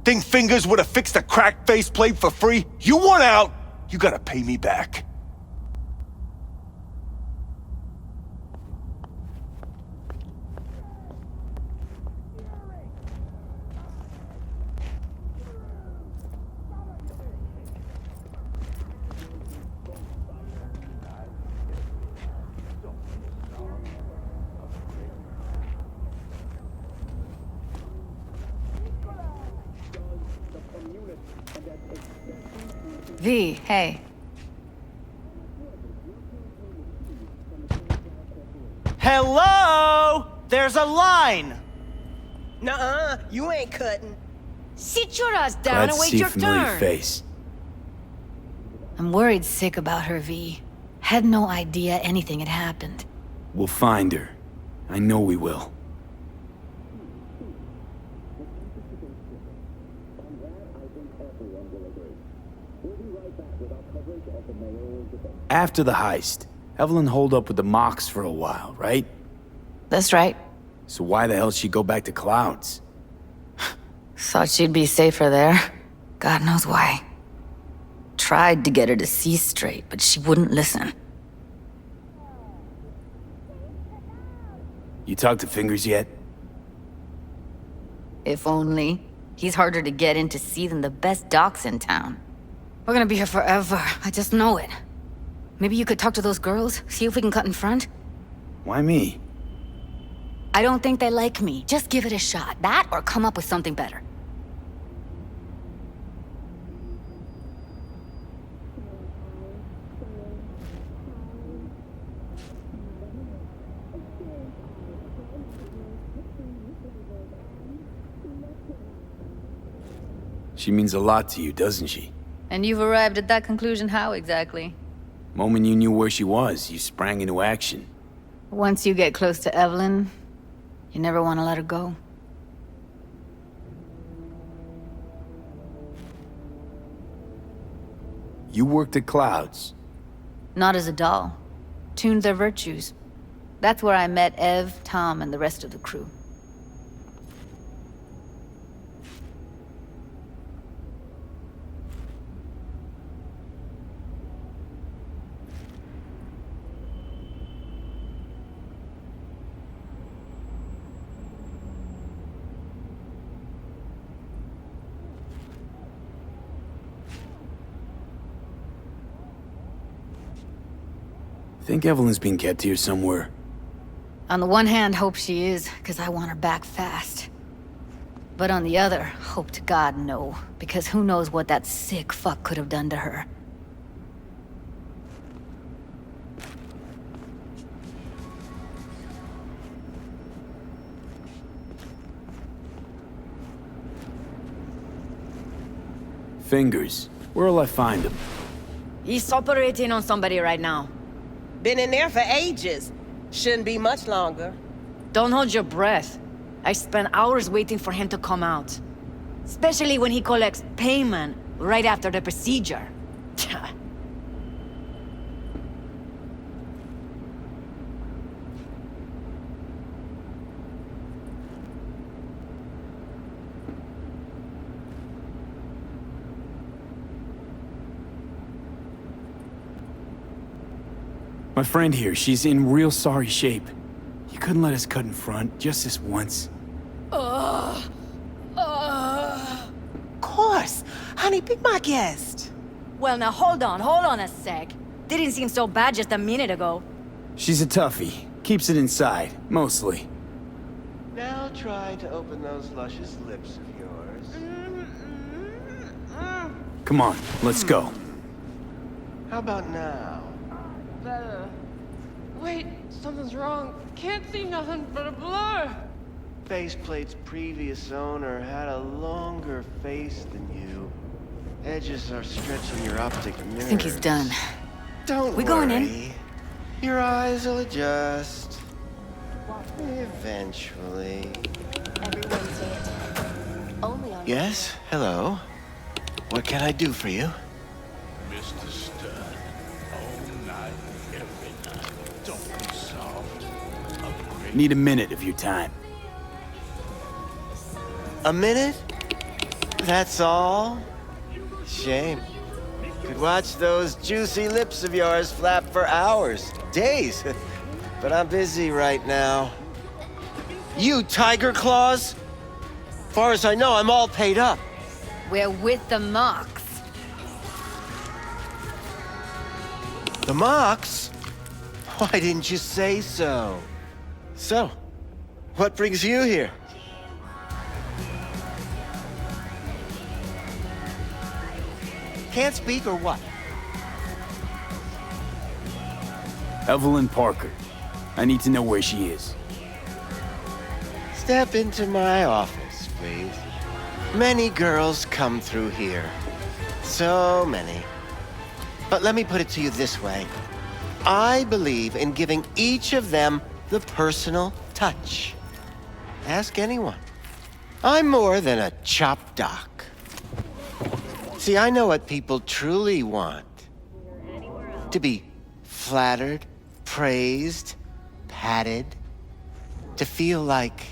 Think Fingers would have fixed a cracked faceplate for free? You want out, you gotta pay me back. V, hey. Hello? There's a line! Nuh-uh, you ain't cutting. Sit your ass down Glad and to wait see a your familiar turn. face. I'm worried sick about her, V. Had no idea anything had happened. We'll find her. I know we will. After the heist, Evelyn holed up with the Mox for a while, right? That's right. So why the hell she go back to Clouds? Thought she'd be safer there. God knows why. Tried to get her to see straight, but she wouldn't listen. You talked to Fingers yet? If only. He's harder to get in to see than the best docs in town. We're gonna be here forever. I just know it. Maybe you could talk to those girls, see if we can cut in front? Why me? I don't think they like me. Just give it a shot. That or come up with something better. She means a lot to you, doesn't she? And you've arrived at that conclusion how exactly? Moment you knew where she was, you sprang into action. Once you get close to Evelyn, you never want to let her go. You worked at Clouds. Not as a doll. Tuned their virtues. That's where I met Ev, Tom, and the rest of the crew. Think Evelyn's being kept here somewhere. On the one hand, hope she is, because I want her back fast. But on the other, hope to God no, because who knows what that sick fuck could have done to her. Fingers. Where'll I find him? He's operating on somebody right now. Been in there for ages. Shouldn't be much longer. Don't hold your breath. I spent hours waiting for him to come out. Especially when he collects payment right after the procedure. My friend here, she's in real sorry shape. You couldn't let us cut in front, just this once. Of course. Honey, be my guest. Well, now hold on a sec. Didn't seem so bad just a minute ago. She's a toughie. Keeps it inside, mostly. Now try to open those luscious lips of yours. Come on, let's go. How about now? Better. Wait, something's wrong. Can't see nothing but a blur. Faceplate's previous owner had a longer face than you. Edges are stretching your optic nerves. I think he's done. Don't We worry. going in? Your eyes will adjust. Eventually. Every Wednesday at 10. Only on... Yes? Hello? What can I do for you? Mr. Stern, all night, every night, don't be soft. Need a minute of your time. A minute? That's all? Shame. Could watch those juicy lips of yours flap for hours, days. But I'm busy right now. You Tiger Claws? Far as I know, I'm all paid up. We're with the Mox. The Mox? Why didn't you say so? So, what brings you here? Can't speak or what? Evelyn Parker. I need to know where she is. Step into my office, please. Many girls come through here. So many. But let me put it to you this way. I believe in giving each of them the personal touch. Ask anyone. I'm more than a chop doc. See, I know what people truly want. To be flattered, praised, patted. To feel like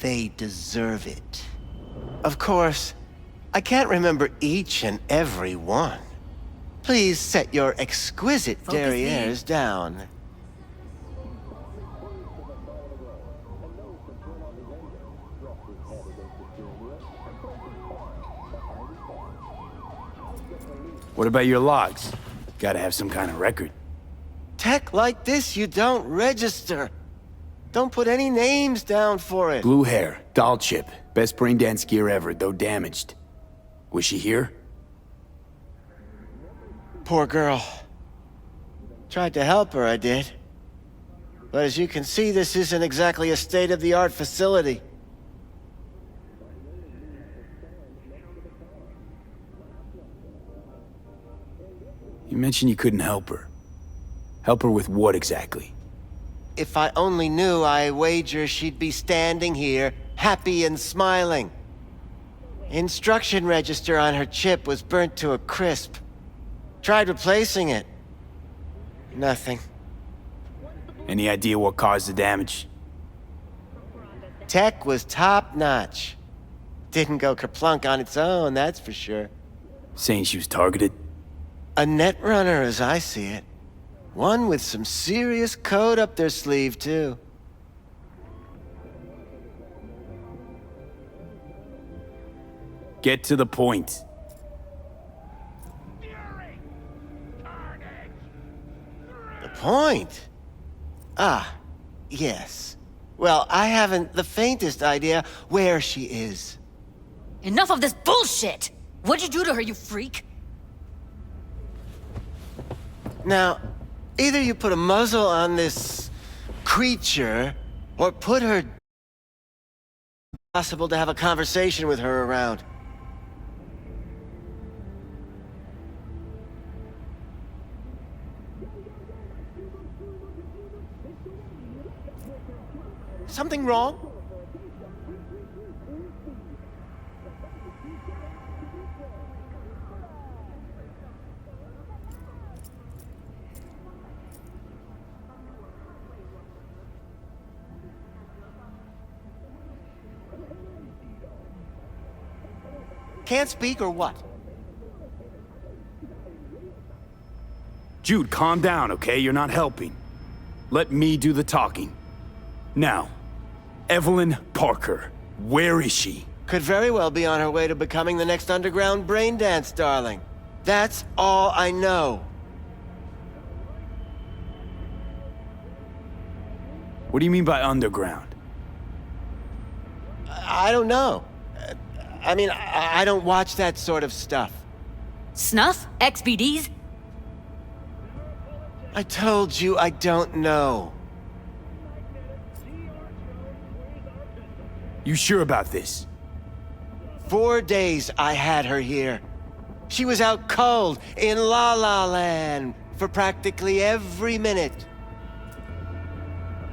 they deserve it. Of course, I can't remember each and every one. Please set your exquisite derrieres down. What about your logs? Gotta have some kind of record. Tech like this, you don't register. Don't put any names down for it. Blue hair, doll chip, best brain dance gear ever, though damaged. Was she here? Poor girl. Tried to help her, I did. But as you can see, this isn't exactly a state-of-the-art facility. You mentioned you couldn't help her. Help her with what exactly? If I only knew, I wager she'd be standing here, happy and smiling. Instruction register on her chip was burnt to a crisp. Tried replacing it. Nothing. Any idea what caused the damage? Tech was top-notch. Didn't go kerplunk on its own, that's for sure. Saying she was targeted? A net runner, as I see it. One with some serious code up their sleeve, too. Get to the point. The point? Ah, yes. Well, I haven't the faintest idea where she is. Enough of this bullshit! What'd you do to her, you freak? Now, either you put a muzzle on this creature, or put her... possible to have a conversation with her around. Something wrong? Can't speak or what? Jude, calm down, okay? You're not helping. Let me do the talking. Now, Evelyn Parker, where is she? Could very well be on her way to becoming the next underground brain dance darling. That's all I know. What do you mean by underground? I don't know. I mean, I don't watch that sort of stuff. Snuff? XBDs? I told you I don't know. You sure about this? 4 days I had her here. She was out cold in La La Land for practically every minute.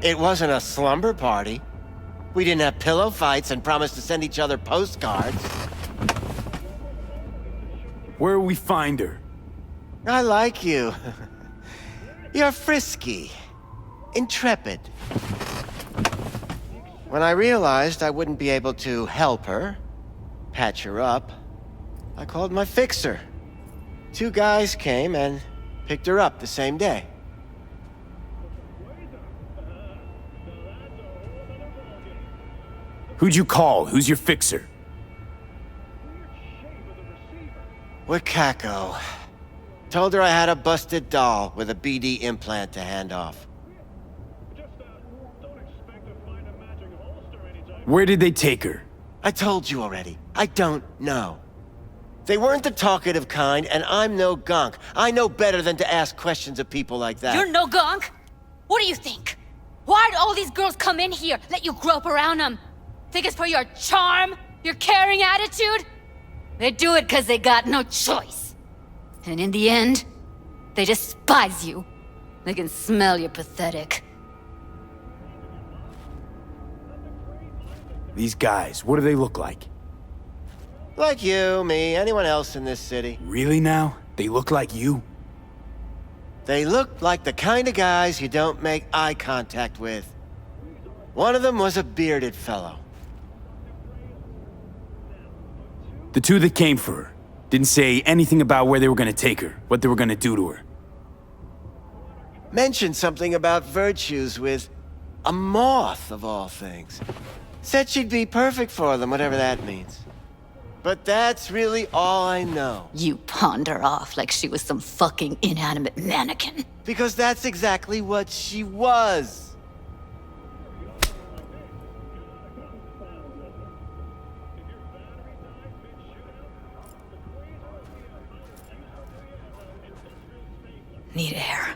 It wasn't a slumber party. We didn't have pillow fights and promised to send each other postcards. Where will we find her? I like you. You're frisky, intrepid. When I realized I wouldn't be able to help her, patch her up, I called my fixer. 2 guys came and picked her up the same day. Who'd you call? Who's your fixer? Wakako. Told her I had a busted doll with a BD implant to hand off. Where did they take her? I told you already. I don't know. They weren't the talkative kind, and I'm no gunk. I know better than to ask questions of people like that. You're no gunk? What do you think? Why'd all these girls come in here, let you grope around them? Think it's for your charm? Your caring attitude? They do it because they got no choice. And in the end, they despise you. They can smell you're pathetic. These guys, what do they look like? Like you, me, anyone else in this city. Really now? They look like you? They look like the kind of guys you don't make eye contact with. One of them was a bearded fellow. The 2 that came for her didn't say anything about where they were gonna take her, what they were gonna do to her. Mentioned something about virtues with a moth, of all things. Said she'd be perfect for them, whatever that means. But that's really all I know. You pawned her off like she was some fucking inanimate mannequin. Because that's exactly what she was. Need air.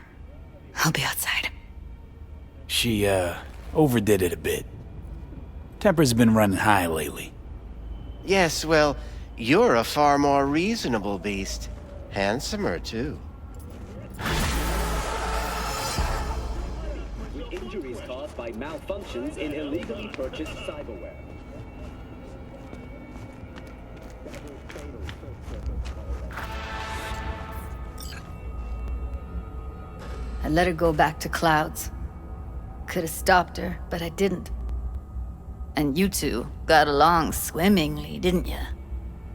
I'll be outside. She, overdid it a bit. Temper's been running high lately. Yes, well, you're a far more reasonable beast. Handsomer, too. Injuries caused by malfunctions in illegally purchased cyberware. I let her go back to Clouds. Could have stopped her, but I didn't. And you 2 got along swimmingly, didn't ya?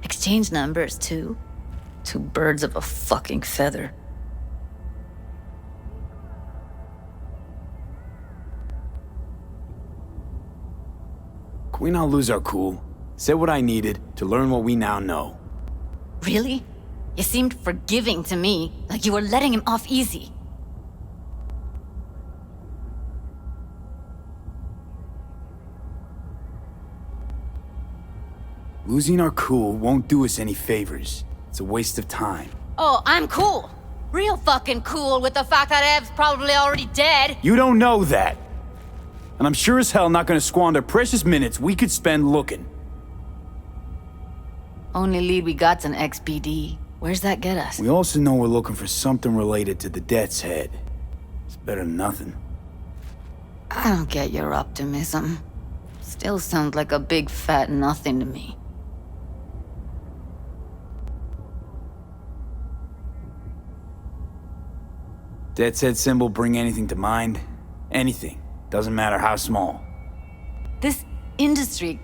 Exchanged numbers, too. 2 birds of a fucking feather. Can we not lose our cool? Said what I needed to learn what we now know. Really? You seemed forgiving to me, like you were letting him off easy. Losing our cool won't do us any favors. It's a waste of time. Oh, I'm cool. Real fucking cool with the fact that Ev's probably already dead. You don't know that. And I'm sure as hell not gonna squander precious minutes we could spend looking. Only lead we got's an XBD. Where's that get us? We also know we're looking for something related to the Death's Head. It's better than nothing. I don't get your optimism. Still sounds like a big fat nothing to me. Death's Head symbol bring anything to mind? Anything. Doesn't matter how small. This industry...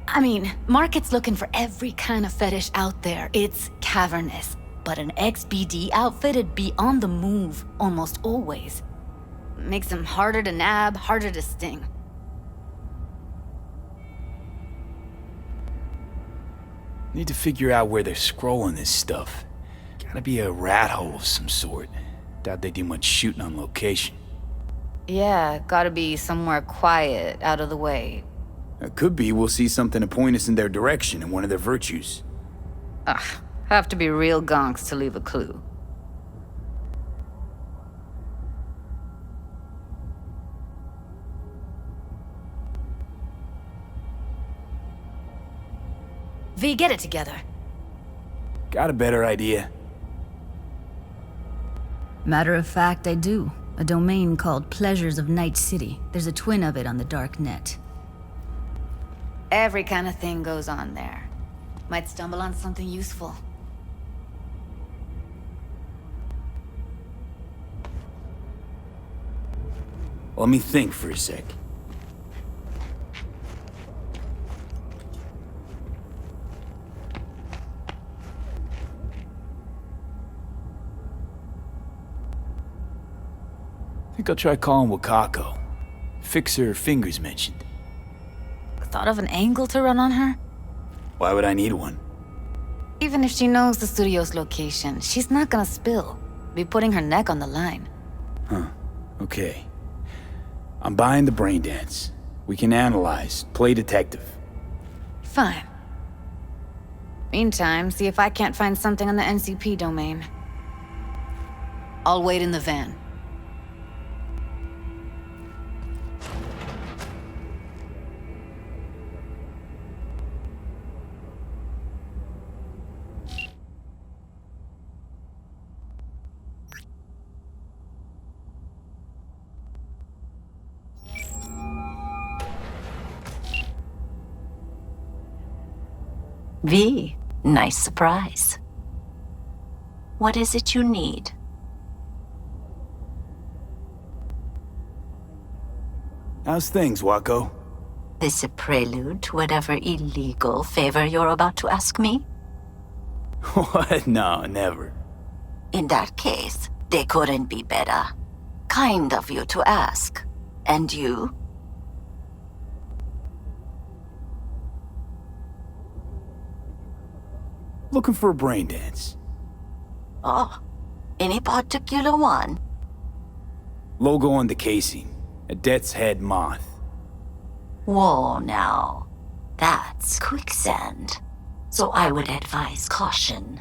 I mean, market's looking for every kind of fetish out there. It's cavernous. But an ex-BD outfit'd be on the move almost always. Makes them harder to nab, harder to sting. Need to figure out where they're scrolling this stuff. Gotta be a rat hole of some sort. Doubt they do much shooting on location. Yeah, gotta be somewhere quiet, out of the way. It could be we'll see something to point us in their direction in one of their virtues. Ugh, have to be real gonks to leave a clue. V, get it together. Got a better idea? Matter of fact, I do. A domain called Pleasures of Night City. There's a twin of it on the dark net. Every kind of thing goes on there. Might stumble on something useful. Let me think for a sec. Think I'll try calling Wakako. Fix her fingers mentioned. Thought of an angle to run on her? Why would I need one? Even if she knows the studio's location, she's not gonna spill. Be putting her neck on the line. Huh. Okay. I'm buying the brain dance. We can analyze, play detective. Fine. Meantime, see if I can't find something on the NCP domain. I'll wait in the van. V, nice surprise. What is it you need? How's things, Wako? This a prelude to whatever illegal favor you're about to ask me? What? No, never. In that case, they couldn't be better. Kind of you to ask. And you? Looking for a brain dance. Oh, any particular one? Logo on the casing. A death's head moth. Whoa, now. That's quicksand. So I would advise caution.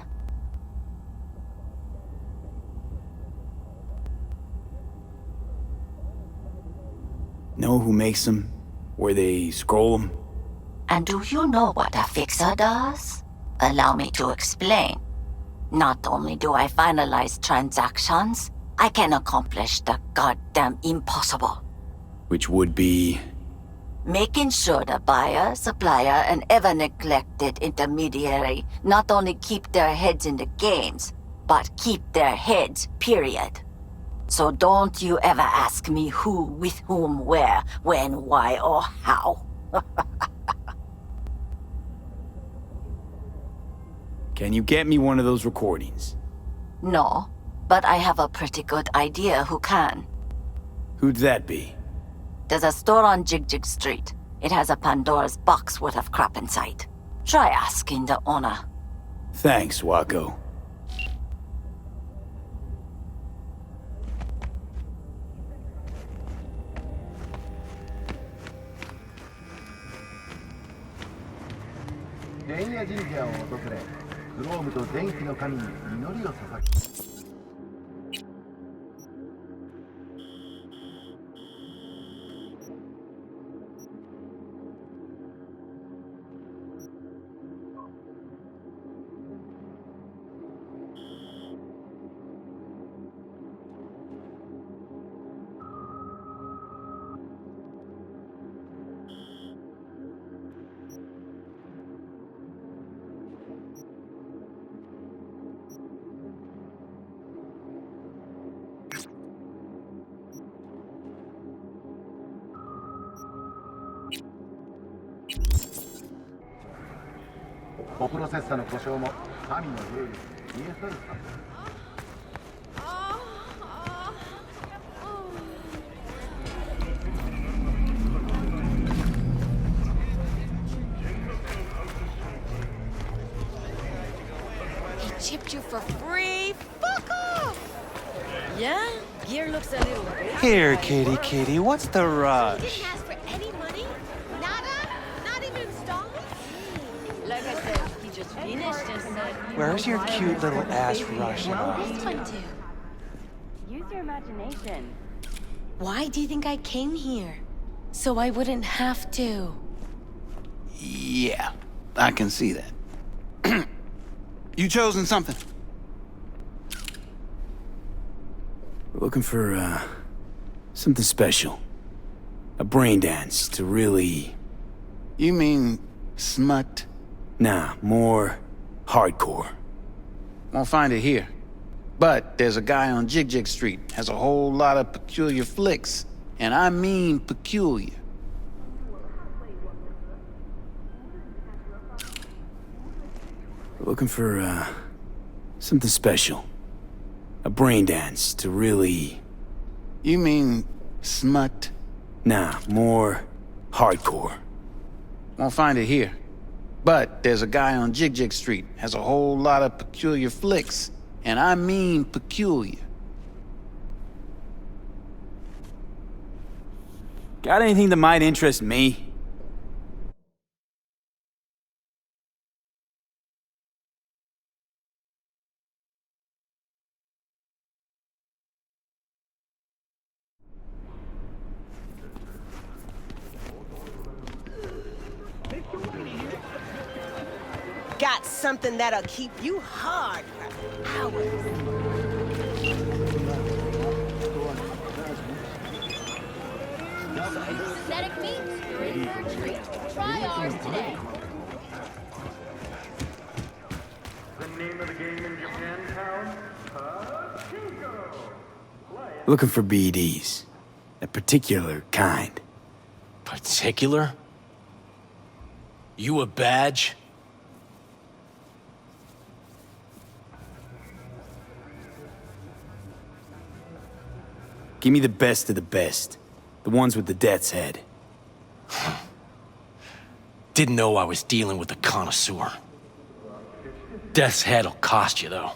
Know who makes them? Where they scroll them? And do you know what a fixer does? Allow me to explain. Not only do I finalize transactions, I can accomplish the goddamn impossible. Which would be? Making sure the buyer, supplier, and ever-neglected intermediary not only keep their heads in the games, but keep their heads, period. So don't you ever ask me who, with whom, where, when, why, or how. Can you get me one of those recordings? No, but I have a pretty good idea who can. Who'd that be? There's a store on Jig Street. It has a Pandora's box worth of crap inside. Try asking the owner. Thanks, Wako. He chipped you for free? Fuck off! Yeah? Gear looks a little bit. Here, kitty, what's the rush? Didn't ask for any money? Nada? Not even installments? Like I said, he just finished and said... Where's your cute little ass rush about? This one too. Use your imagination. Why do you think I came here? So I wouldn't have to. Yeah, I can see that. You chosen something? We're looking for, something special. A brain dance to really... You mean smut? Nah, more hardcore. Won't find it here. But there's a guy on Jig Street, has a whole lot of peculiar flicks. And I mean peculiar. We're looking for, something special. A brain dance to really... You mean smut? Nah, more hardcore. Won't find it here. But there's a guy on Jig Street, has a whole lot of peculiar flicks. And I mean peculiar. Got anything that might interest me? Got something that'll keep you hard for hours. Synthetic meats, you're in for a treat. Try ours today. The name of the game in Japantown? Looking for BDs. A particular kind. Particular? You a badge? Give me the best of the best. The ones with the death's head. Didn't know I was dealing with a connoisseur. Death's head'll cost you, though.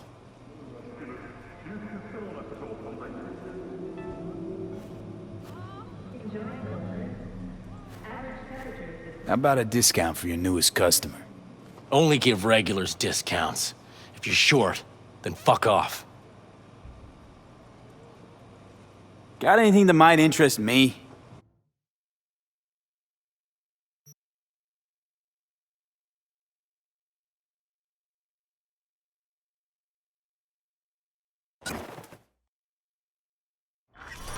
How about a discount for your newest customer? Only give regulars discounts. If you're short, then fuck off. Got anything that might interest me?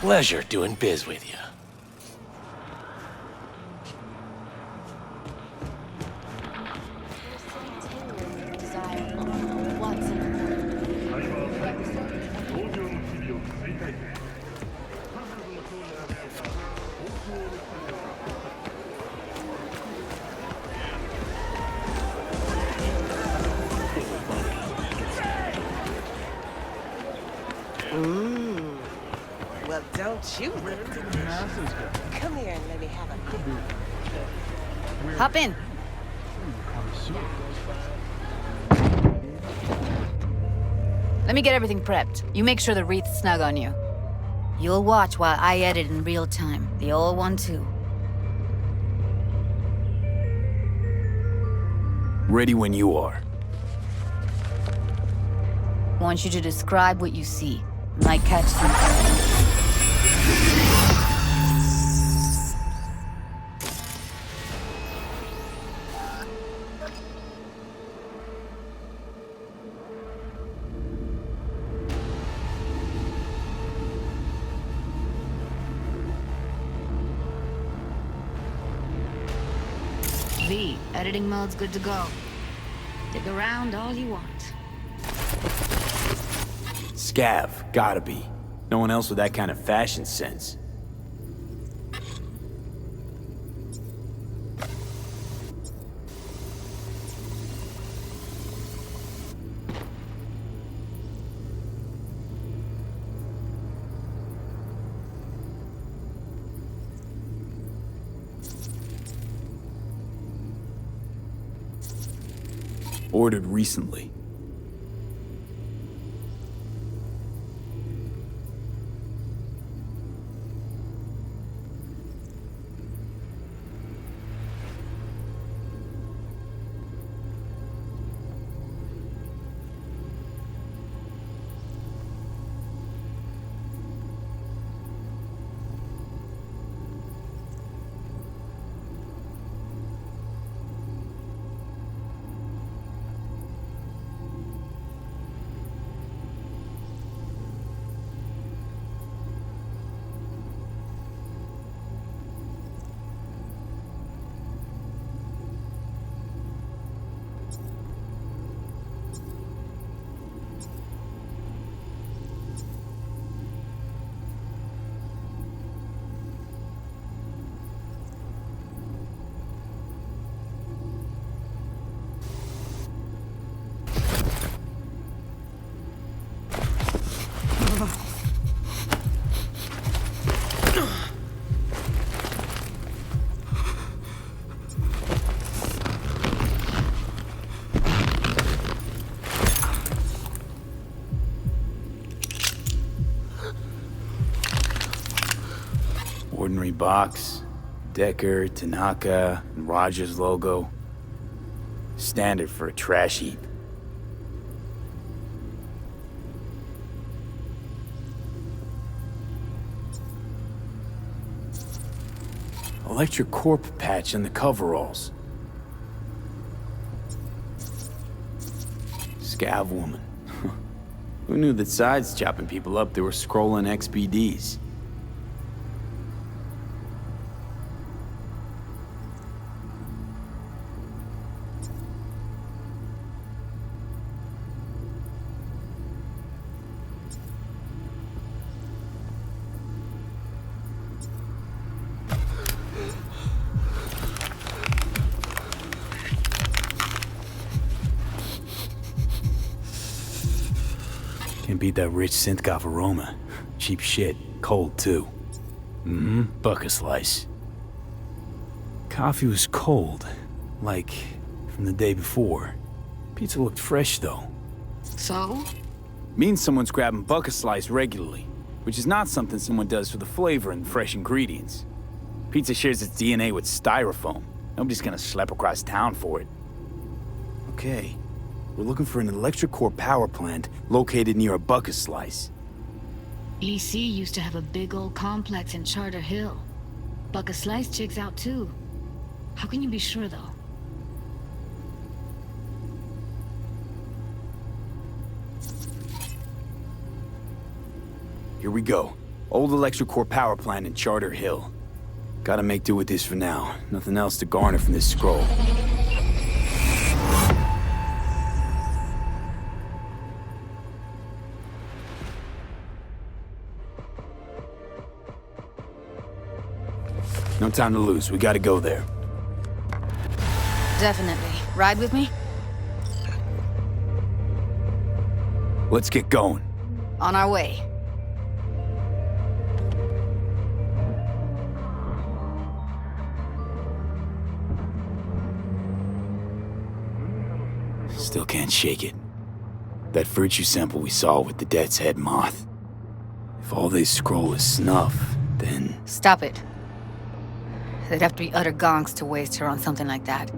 Pleasure doing biz with you. Well, don't you run. Come here and let me have a look. Hop in. Let me get everything prepped. You make sure the wreath's snug on you. You'll watch while I edit in real time. The old one, too. Ready when you are. Want you to describe what you see. Might catch something. V, editing mode's good to go. Dig around all you want. Scav, gotta be. No one else with that kind of fashion sense. Ordered recently. Ordinary box, Decker, Tanaka, and Rogers logo. Standard for a trash heap. Electric corp patch in the coveralls. Scav woman. Who knew that sides chopping people up, they were scrolling XBDs? Can't beat that rich synth-goth aroma. Cheap shit. Cold, too. Bucket slice. Coffee was cold. Like, from the day before. Pizza looked fresh, though. So? Means someone's grabbing bucket slice regularly. Which is not something someone does for the flavor and fresh ingredients. Pizza shares its DNA with styrofoam. Nobody's gonna schlep across town for it. Okay. We're looking for an electric core power plant located near a bucket slice. EC used to have a big old complex in Charter Hill. Bucket Slice checks out too. How can you be sure though? Here we go. Old electric core power plant in Charter Hill. Gotta make do with this for now. Nothing else to garner from this scroll. No time to lose. We gotta go there. Definitely. Ride with me? Let's get going. On our way. Still can't shake it. That virtue sample we saw with the Death's Head moth. If all they scroll is snuff, then... Stop it. They'd have to be utter gonks to waste her on something like that.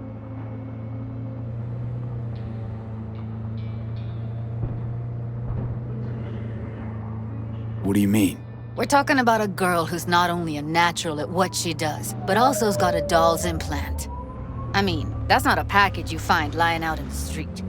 What do you mean? We're talking about a girl who's not only a natural at what she does, but also's got a doll's implant. I mean, that's not a package you find lying out in the street.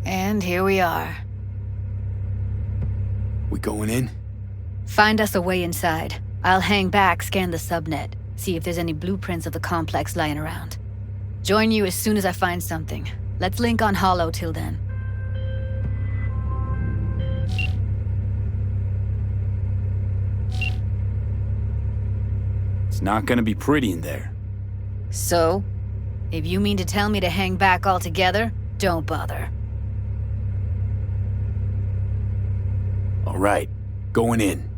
And here we are. We going in? Find us a way inside. I'll hang back, scan the subnet, see if there's any blueprints of the complex lying around. Join you as soon as I find something. Let's link on Hollow till then. It's not gonna be pretty in there. So? If you mean to tell me to hang back altogether, don't bother. All right, going in.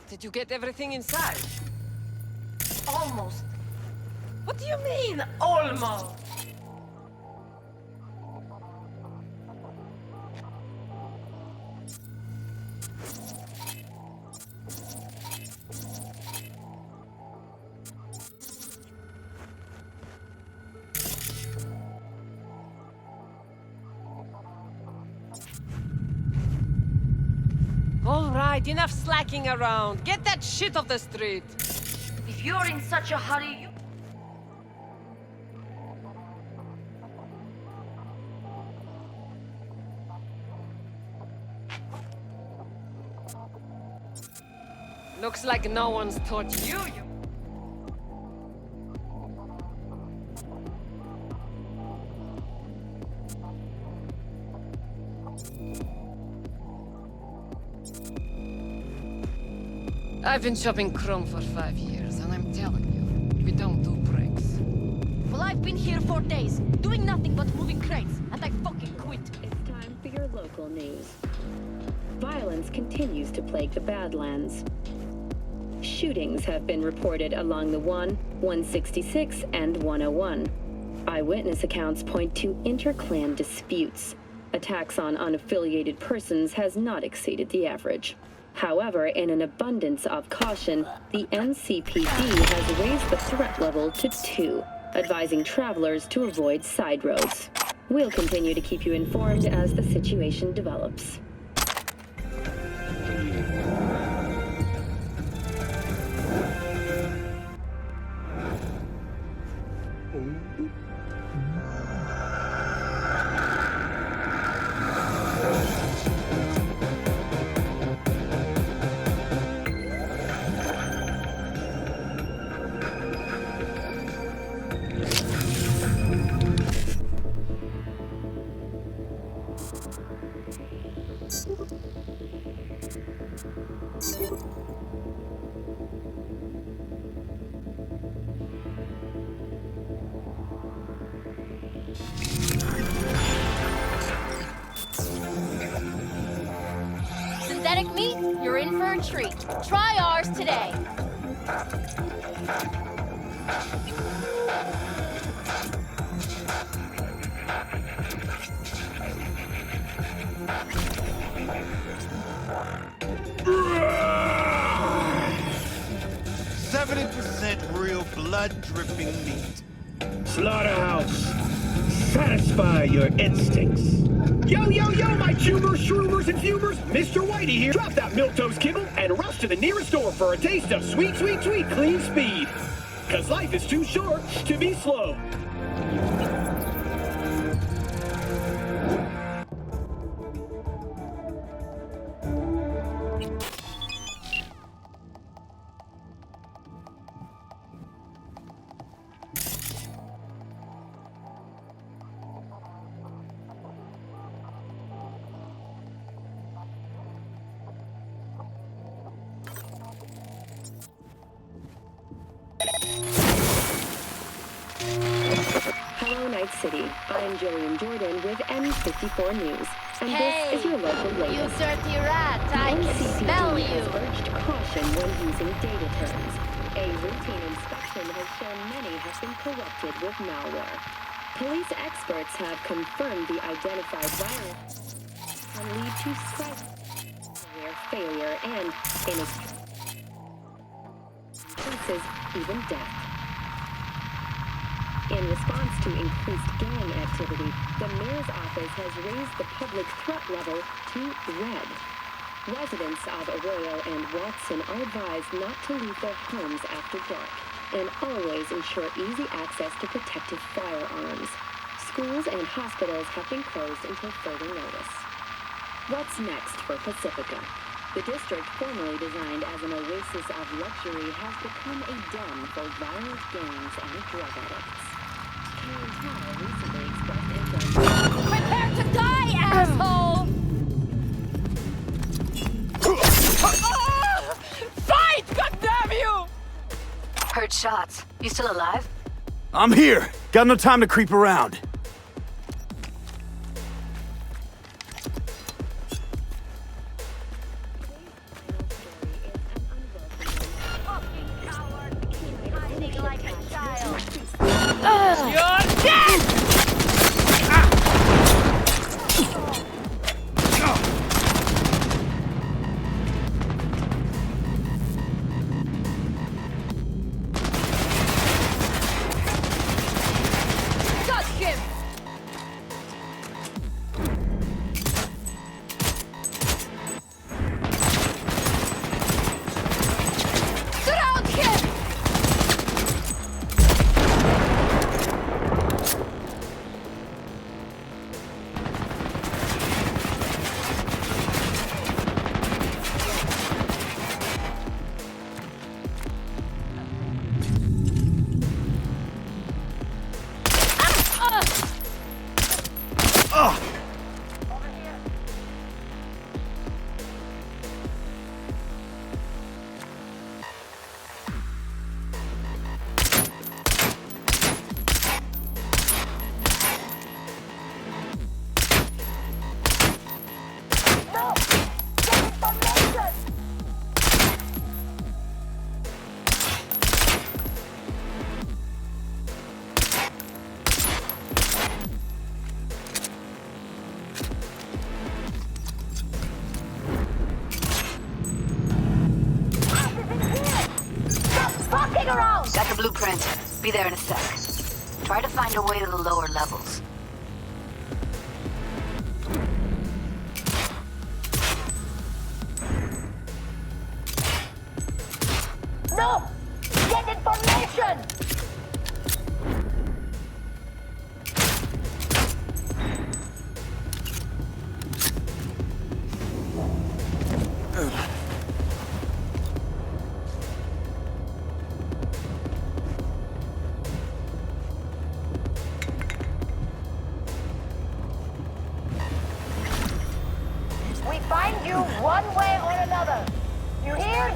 Did you get everything inside? Almost. What do you mean, almost? All right, enough slacking around. Get that shit off the street. If you're in such a hurry, you... Looks like no one's taught you. I've been chopping chrome for 5 years, and I'm telling you, we don't do breaks. Well, I've been here for days, doing nothing but moving crates, and I fucking quit. It's time for your local news. Violence continues to plague the Badlands. Shootings have been reported along the 166, and 101. Eyewitness accounts point to inter-clan disputes. Attacks on unaffiliated persons has not exceeded the average. However, in an abundance of caution, the NCPD has raised the threat level to 2, advising travelers to avoid side roads. We'll continue to keep you informed as the situation develops. country. Try ours today. Real blood-dripping meat. Slaughterhouse, satisfy your instincts. Yo, yo, yo, my tubers, shroomers, and fumers! Mr. Whitey here. Drop that milquetoast kibble and rush to the nearest store for a taste of sweet, sweet, sweet clean speed. Cause life is too short to be slow. Hello, Night City. I'm Jillian Jordan with N54 News, and Hey, this is your local latest. you dirty rat, I can NCPD smell you. has urged caution when using data terms. A routine inspection has shown many have been corrupted with malware. Police experts have confirmed the identified virus can lead to software failure and, in cases, even death. In response to increased gang activity, the mayor's office has raised the public threat level to red. Residents of Arroyo and Watson are advised not to leave their homes after dark and always ensure easy access to protective firearms. Schools and hospitals have been closed until further notice. What's next for Pacifica? The district, formerly designed as an oasis of luxury, has become a den for violent gangs and drug addicts. Recently expressed interest. Prepare to die, asshole! Fight, goddamn you! Heard shots. You still alive? I'm here. Got no time to creep around. You're dead! Got him! Surround him! Got the blueprint. Be there in a sec. Try to find a way to the lower levels. No! Get information! We find you one way or another. You hear?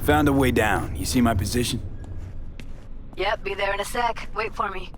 Found a way down. You see my position? Yep, be there in a sec. Wait for me.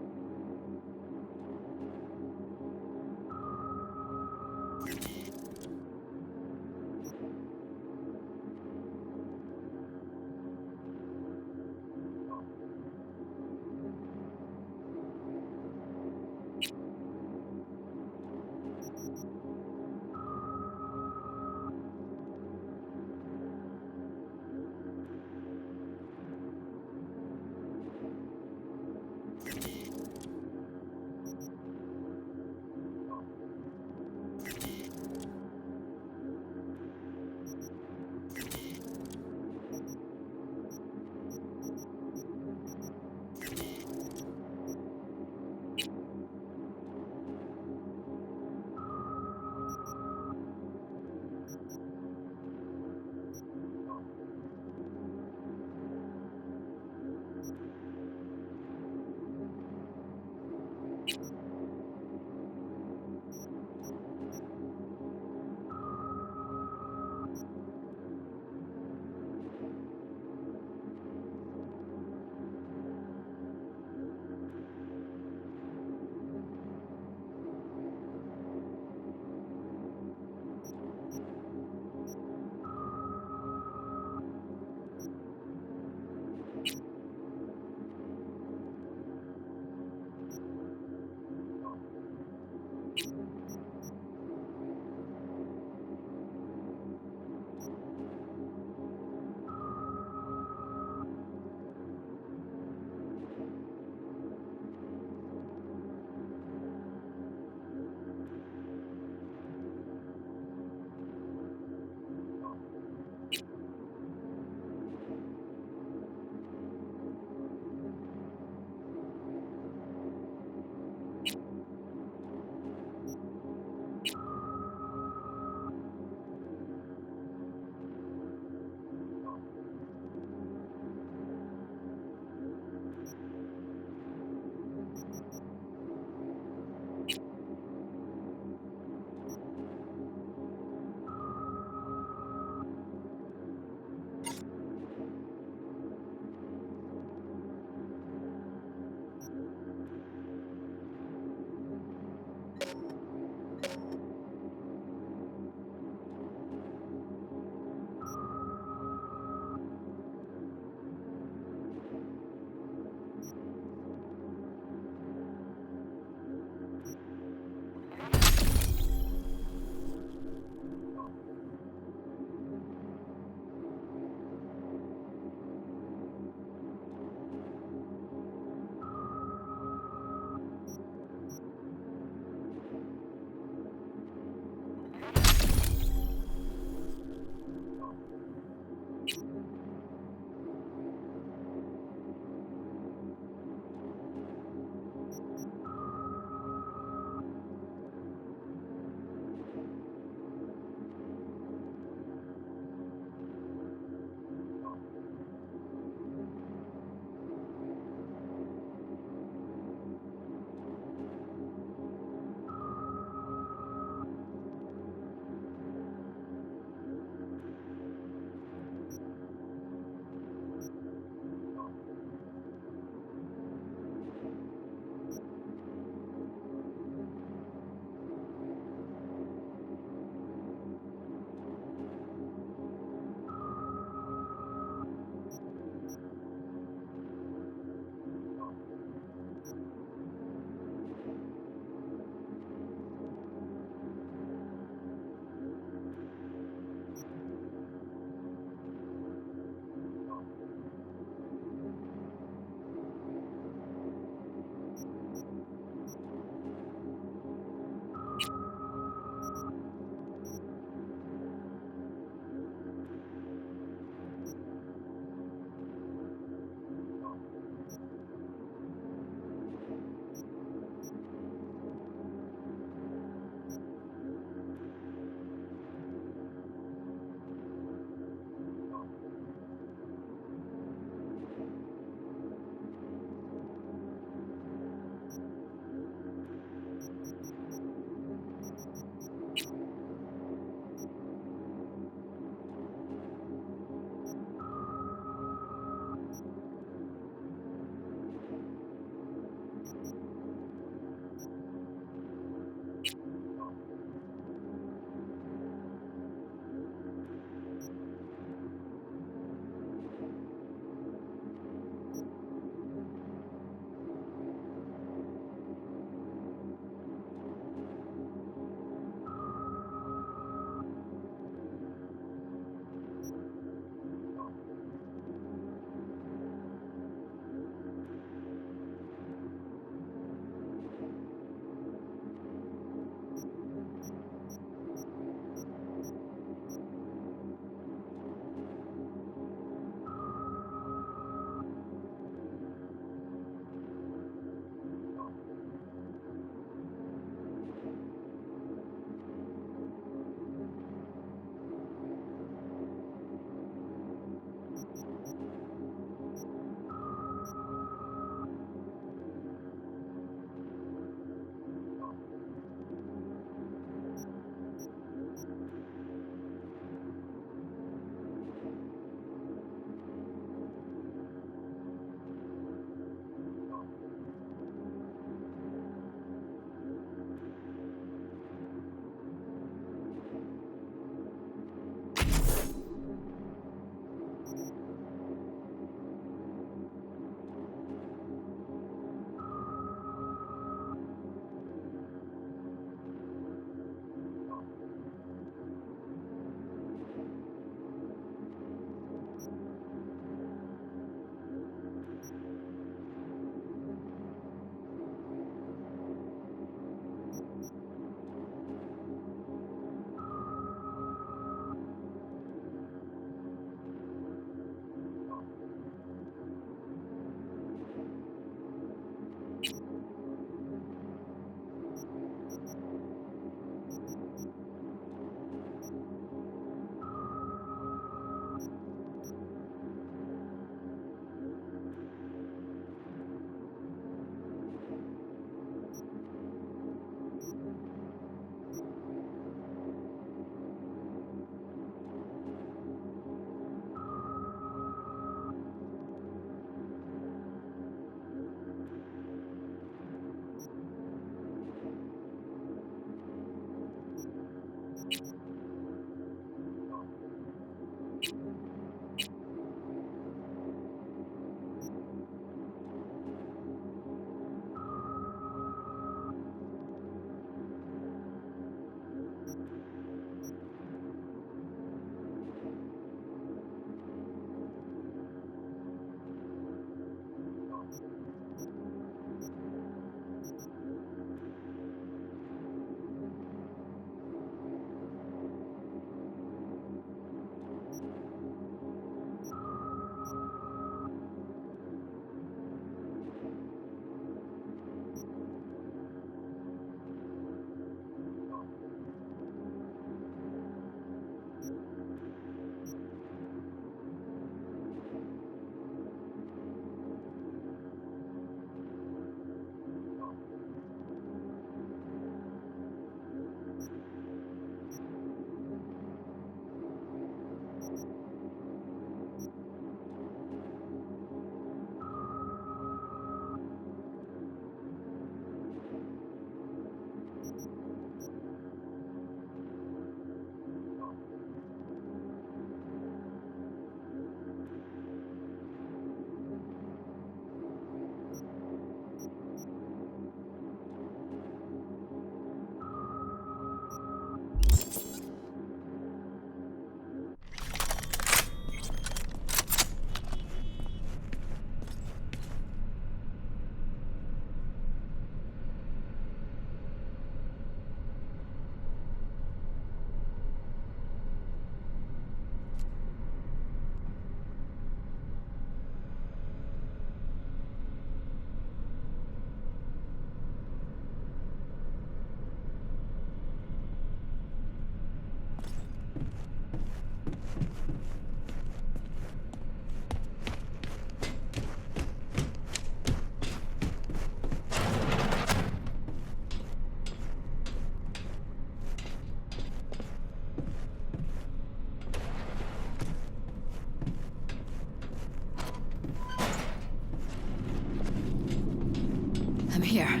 Here.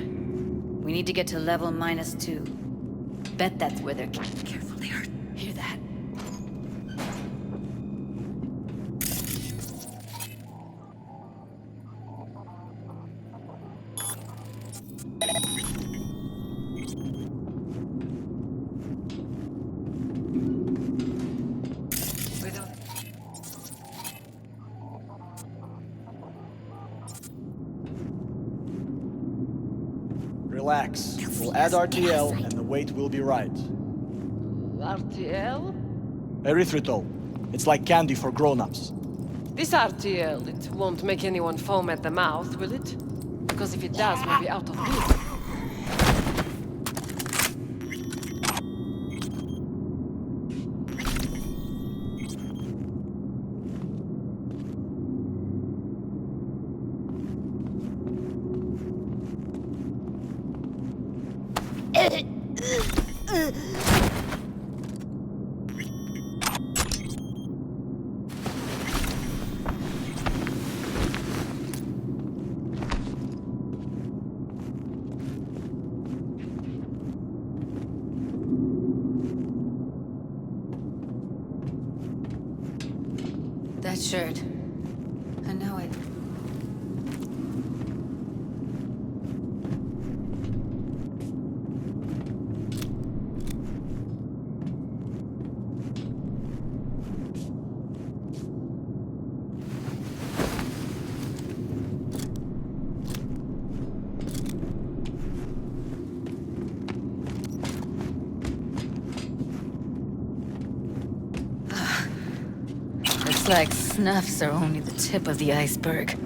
We need to get to level -2. Bet that's where they're... Careful, they hurt. Hear that? Relax. We'll add RTL and the weight will be right. RTL? Erythritol. It's like candy for grown-ups. This RTL, it won't make anyone foam at the mouth, will it? Because if it does, we'll be out of beer. That shirt. I know it. Looks like snuffs are only the tip of the iceberg.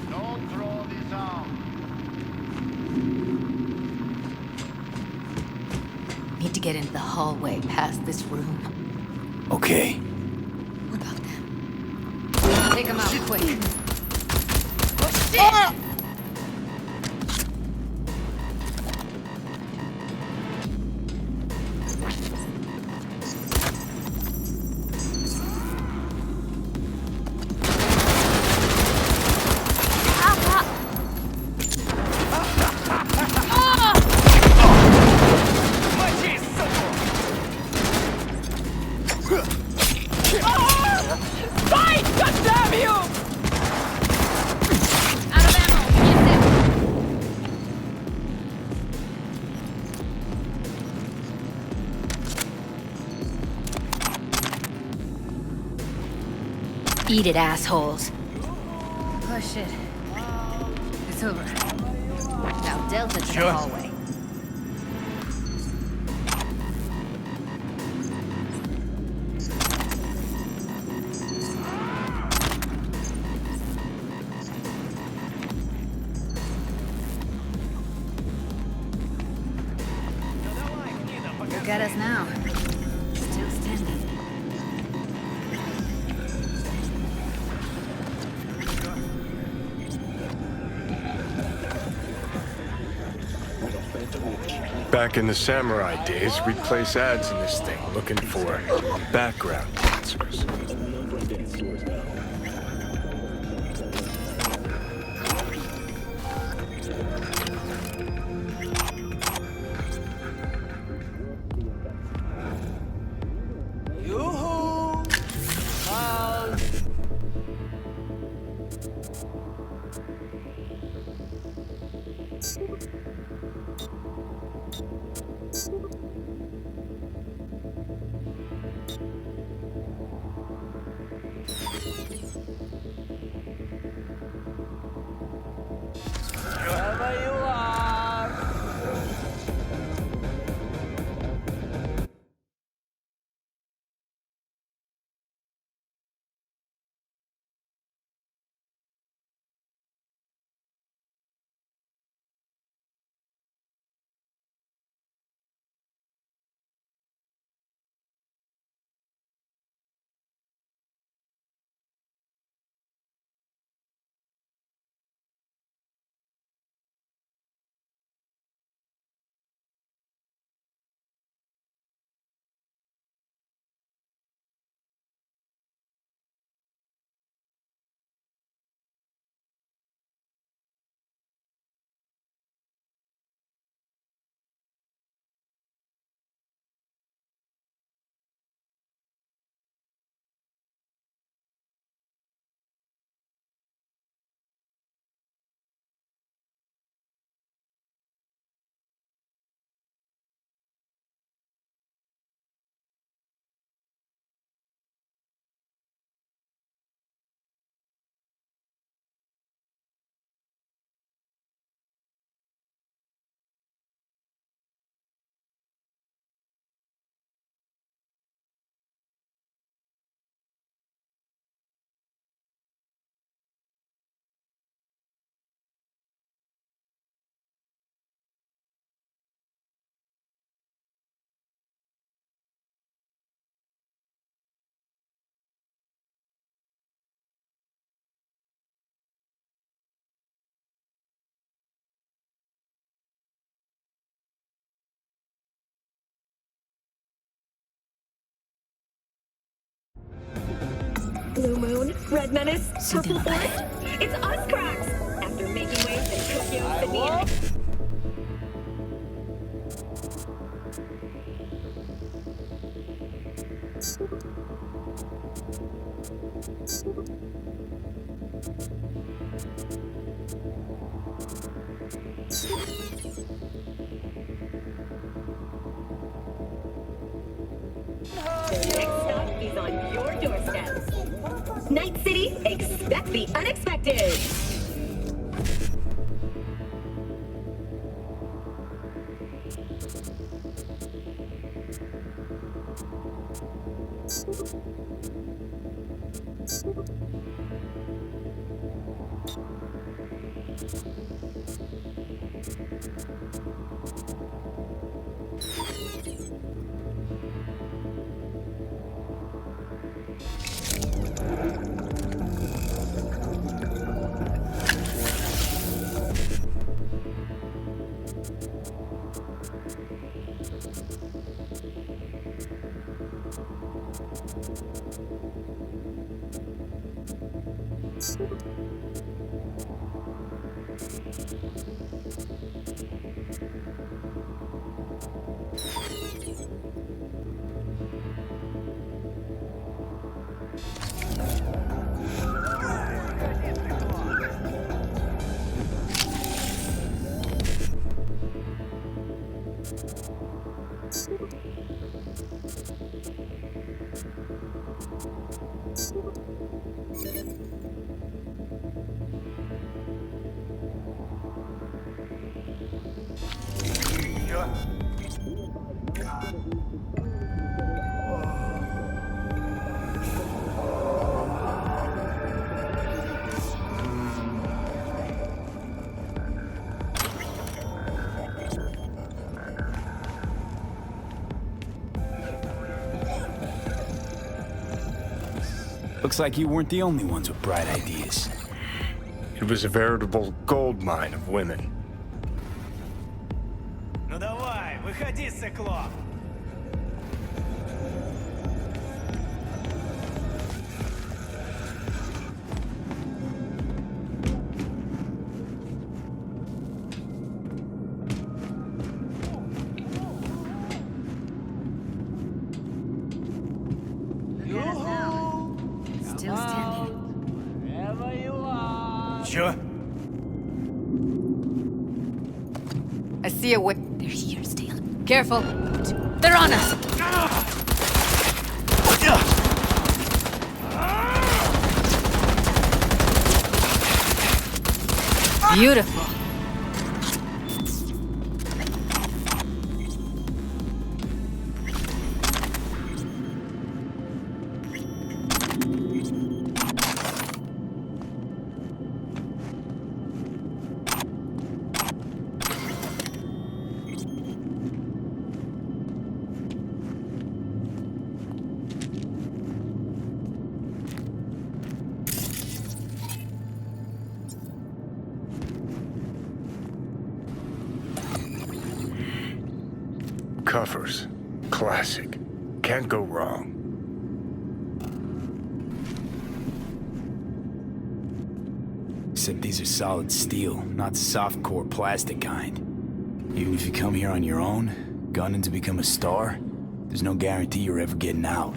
Don't throw this out. Need to get into the hallway past this room. Okay. What about them? Take them out quick. Oh, shit! Fight! Goddamn you! Out of ammo! Get them. Eat it, assholes. Oh shit. It's over. Now Delta to the hallway. Look at us now. Still standing. Back in the samurai days, we'd place ads in this thing looking for background dancers. Yoo-hoo! House! Wherever you are! Blue Moon, Red Menace, Purple Forest. It's us, cracks! After making waves in Tokyo, Sydney, and The next stop is on your doorstep. Night City, expect the unexpected. Looks like you weren't the only ones with bright ideas. It was a veritable gold mine of women. Ну давай, выходи, циклоп! Still standing. Wherever you are. Sure. I see a whip. They're here, Steel. Careful. They're on us. Beautiful. Covers. Classic. Can't go wrong. Except these are solid steel, not soft-core plastic kind. Even if you come here on your own, gunning to become a star, there's no guarantee you're ever getting out.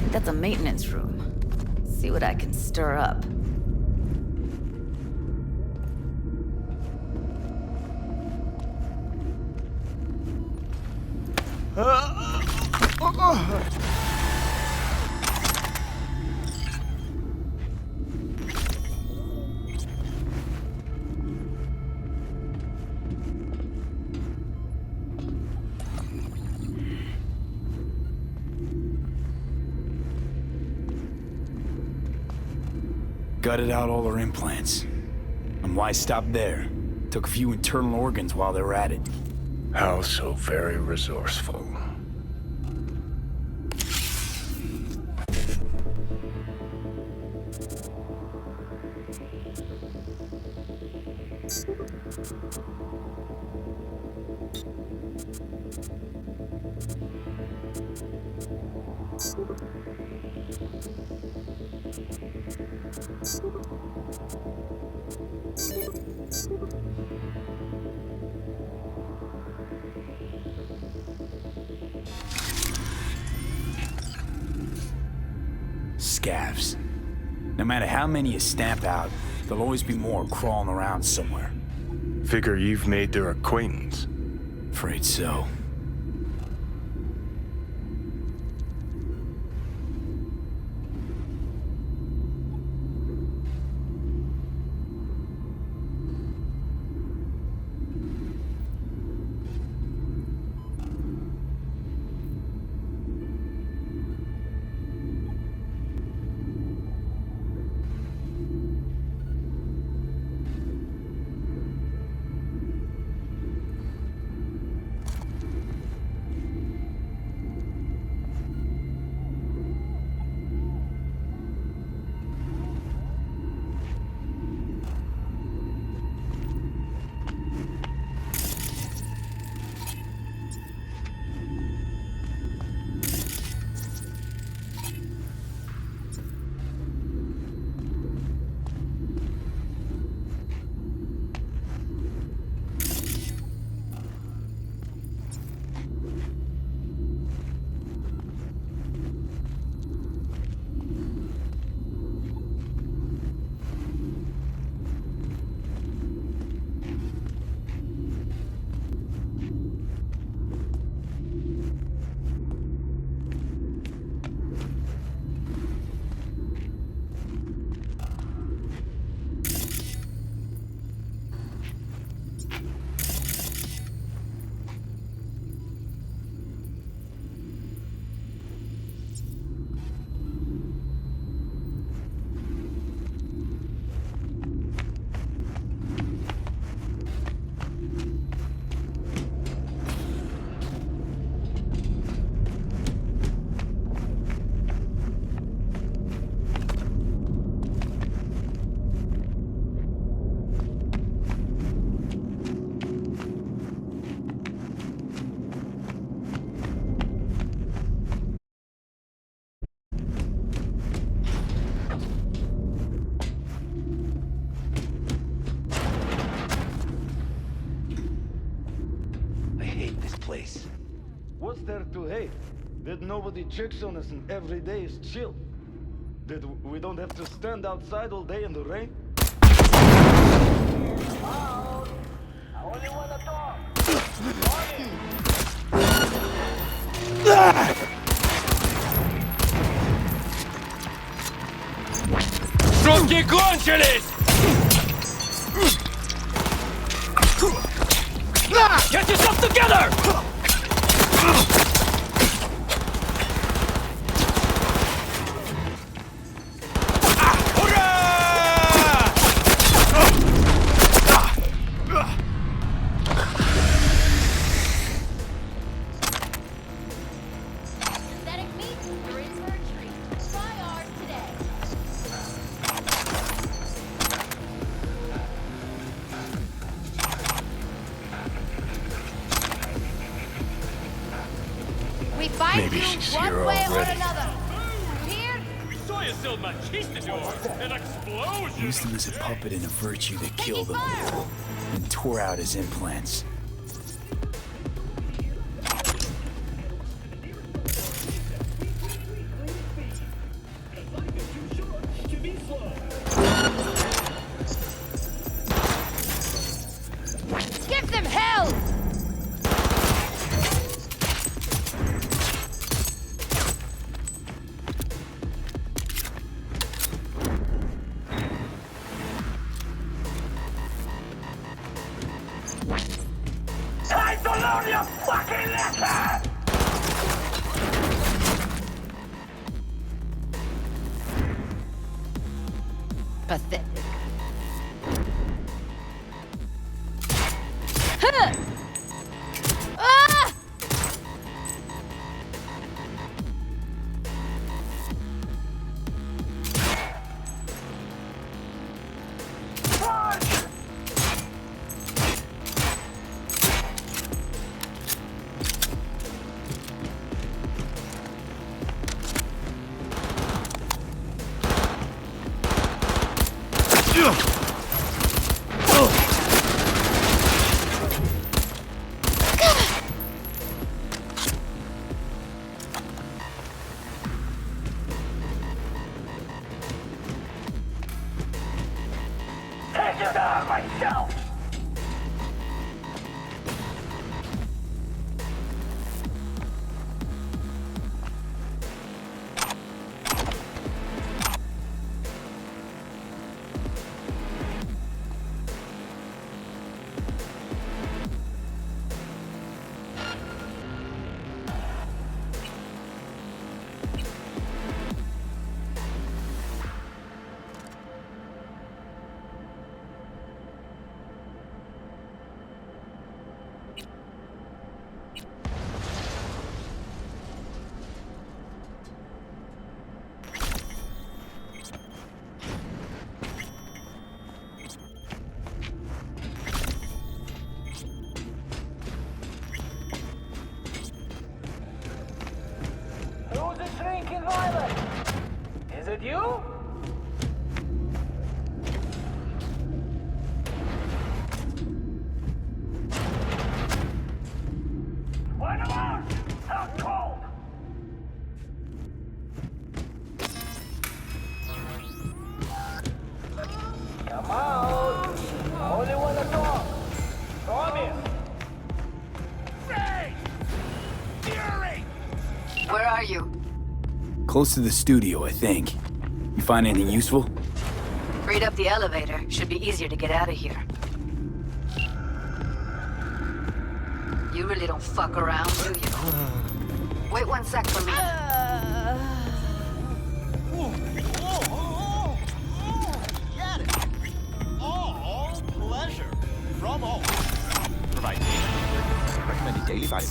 That's a maintenance room. See what I can stir up. Gutted out all her implants. And why stop there? Took a few internal organs while they were at it. How so very resourceful. Scavs. No matter how many you stamp out, there'll always be more crawling around somewhere. Figure you've made their acquaintance. Afraid so. What's there to hate? That nobody checks on us and every day is chill? That we don't have to stand outside all day in the rain? Сроки кончились! Get yourself together! Maybe she's here already. Used him as a puppet in a virtue that killed him, and tore out his implants. Give them hell! Time to learn your fucking lesson! Pathetic. Huh! Ah! Take you down myself! Who's drinking violet? Is it you? What about? How cold? Come out! Only wanna talk. Promise. Ray! Fury! Where are you? Close to the studio, I think. You find anything useful? Read up the elevator. Should be easier to get out of here. You really don't fuck around, do you? Wait 1 sec for me. Get it! All pleasure from all. Provide recommended daily value.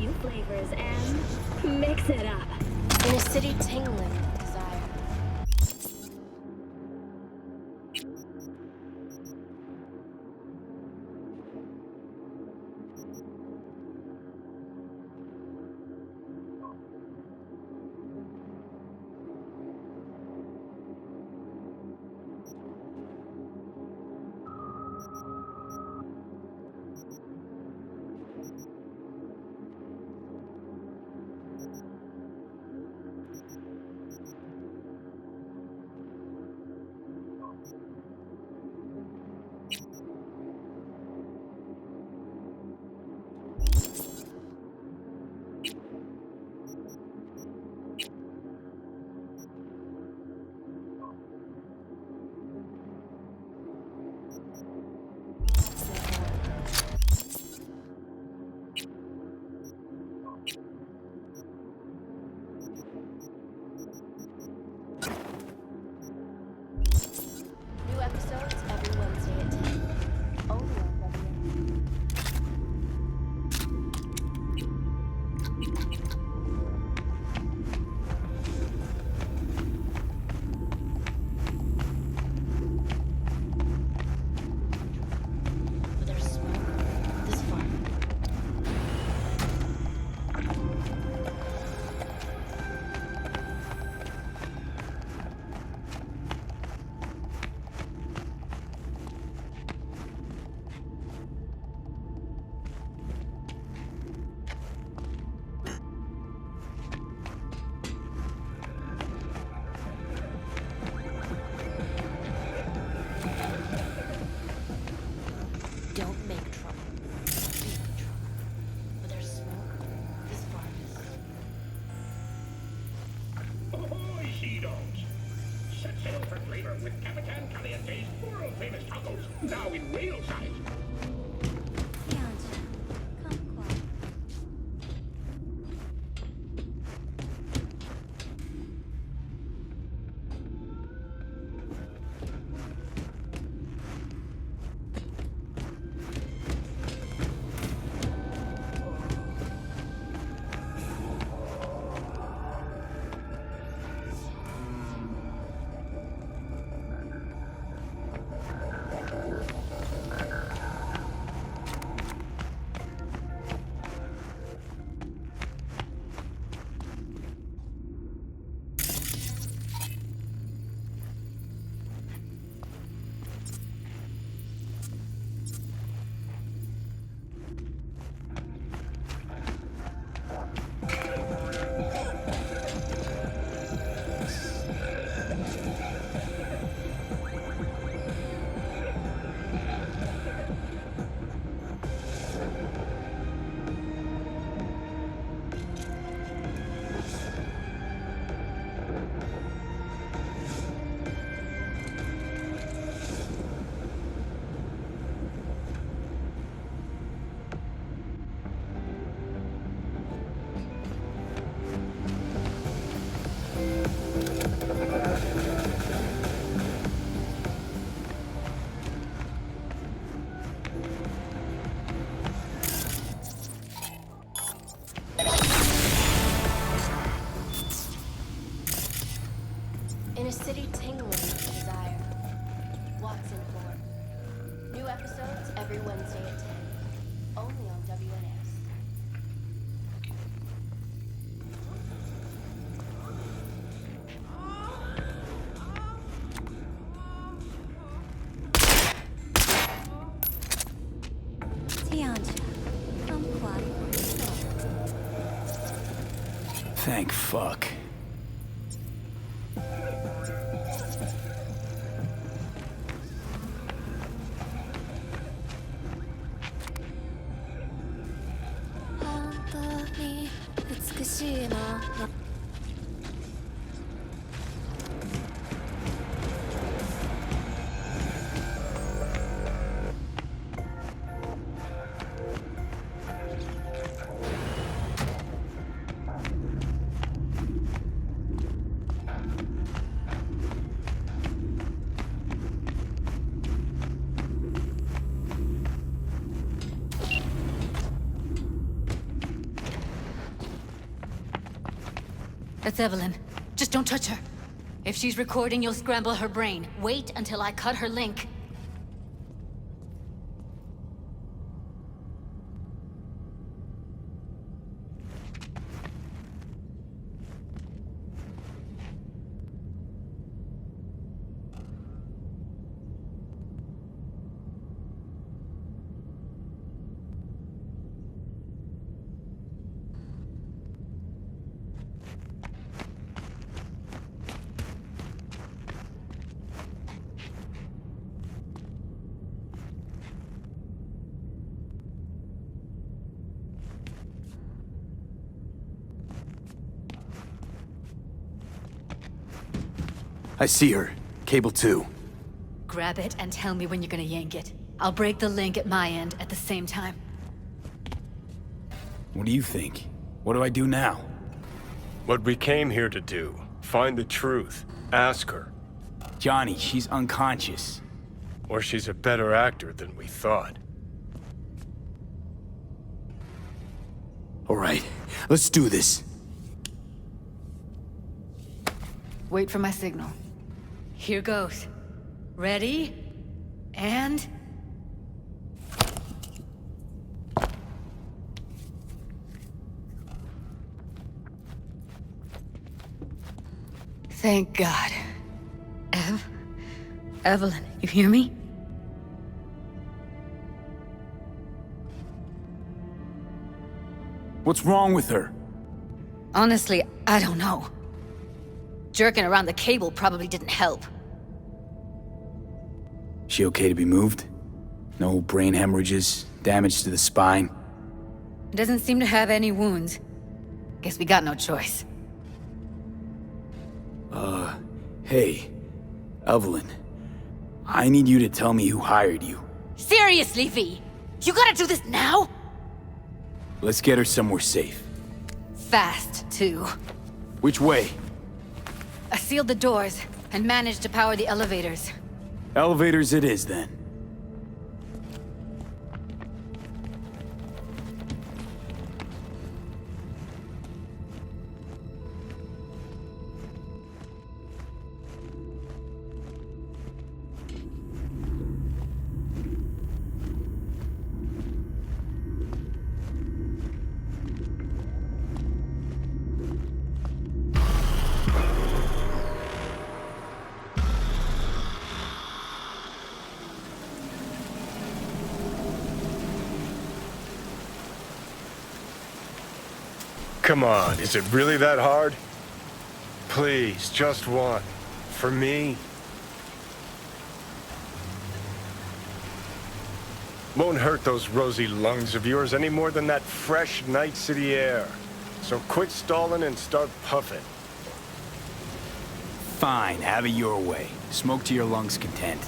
new flavors and mix it up. In a city tingling with desire. New episodes every Wednesday at 10. Only on WNS. There's smoke this far. Don't make trouble. Be trouble. But there's smoke this far. Ahoy, sea dogs! Set sail for flavor with Capitan Caliente's world-famous tacos, now in whale size. In a city tingling with desire. Watson 4. New episodes every Wednesday at 10. Only on WNS. Thank fuck. That's Evelyn. Just don't touch her. If she's recording, you'll scramble her brain. Wait until I cut her link. I see her. Cable 2. Grab it and tell me when you're gonna yank it. I'll break the link at my end at the same time. What do you think? What do I do now? What we came here to do. Find the truth. Ask her. Johnny, she's unconscious. Or she's a better actor than we thought. All right, let's do this. Wait for my signal. Here goes. Ready? And... Thank God. Evelyn, you hear me? What's wrong with her? Honestly, I don't know. Jerking around the cable probably didn't help. She okay to be moved? No brain hemorrhages, damage to the spine? Doesn't seem to have any wounds. Guess we got no choice. Hey, Evelyn. I need you to tell me who hired you. Seriously, V? You gotta do this now? Let's get her somewhere safe. Fast, too. Which way? I sealed the doors and managed to power the elevators. Elevators it is, then. Come on, is it really that hard? Please, just one. For me? Won't hurt those rosy lungs of yours any more than that fresh Night City air. So quit stalling and start puffing. Fine, have it your way. Smoke to your lungs' content.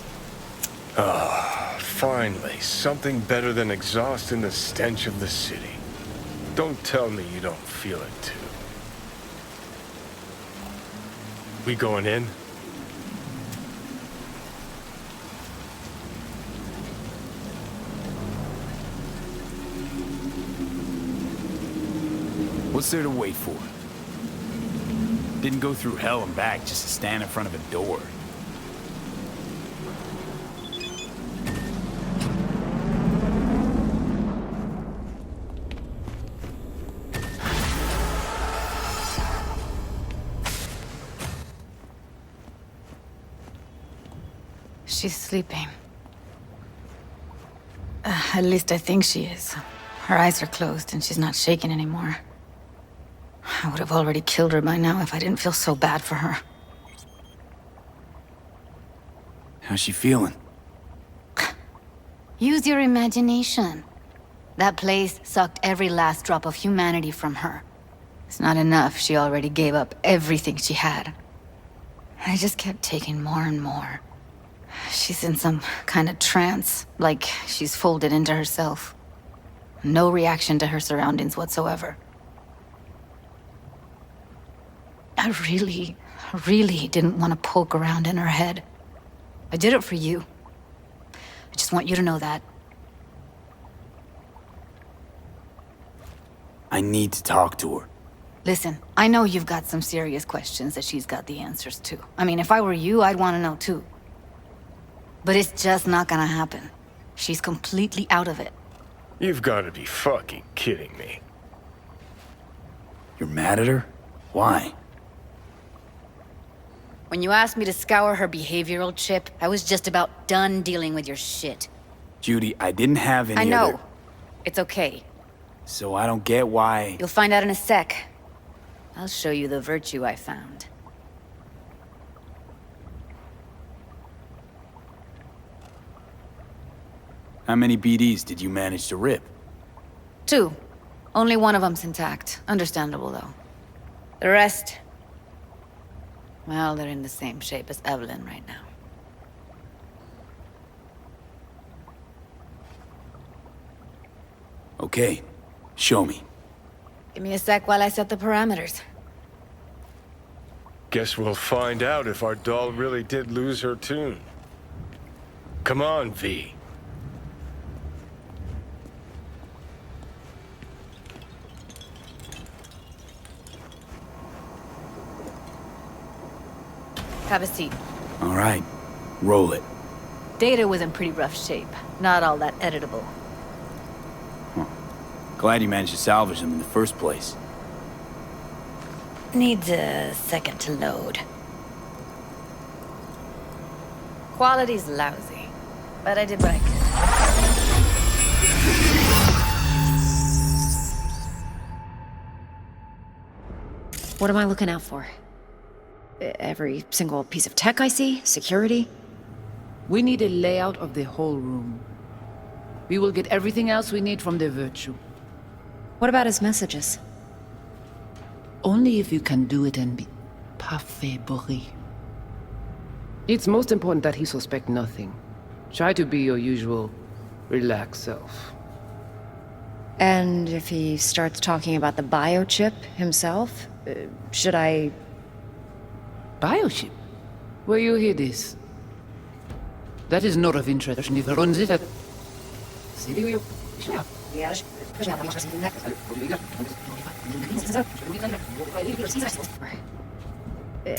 Ah, finally, something better than exhaust in the stench of the city. Don't tell me you don't feel it, too. We going in? What's there to wait for? Didn't go through hell and back just to stand in front of a door. She's sleeping. At least I think she is. Her eyes are closed and she's not shaking anymore. I would have already killed her by now if I didn't feel so bad for her. How's she feeling? Use your imagination. That place sucked every last drop of humanity from her. It's not enough, she already gave up everything she had. I just kept taking more and more. She's in some kind of trance, like she's folded into herself. No reaction to her surroundings whatsoever. I really didn't want to poke around in her head. I did it for you. I just want you to know that. I need to talk to her. Listen, I know you've got some serious questions that she's got the answers to. I mean, if I were you, I'd want to know too. But it's just not gonna happen. She's completely out of it. You've got to be fucking kidding me. You're mad at her? Why? When you asked me to scour her behavioral chip, I was just about done dealing with your shit. Judy, I didn't have any I know. other... It's okay. So I don't get why... You'll find out in a sec. I'll show you the virtue I found. How many BDs did you manage to rip? 2. Only one of them's intact. Understandable, though. The rest... well, they're in the same shape as Evelyn right now. Okay, show me. Give me a sec while I set the parameters. Guess we'll find out if our doll really did lose her tune. Come on, V. Have a seat. All right, roll it. Data was in pretty rough shape. Not all that editable. Glad you managed to salvage them in the first place. Needs a second to load. Quality's lousy, but I did what I could. What am I looking out for? Every single piece of tech I see? Security? We need a layout of the whole room. We will get everything else we need from the Virtue. What about his messages? Only if you can do it and be parfait bourré. It's most important that he suspect nothing. Try to be your usual, relaxed self. And if he starts talking about the biochip himself, should I... Biochip? Where you hear this? That is not of interest.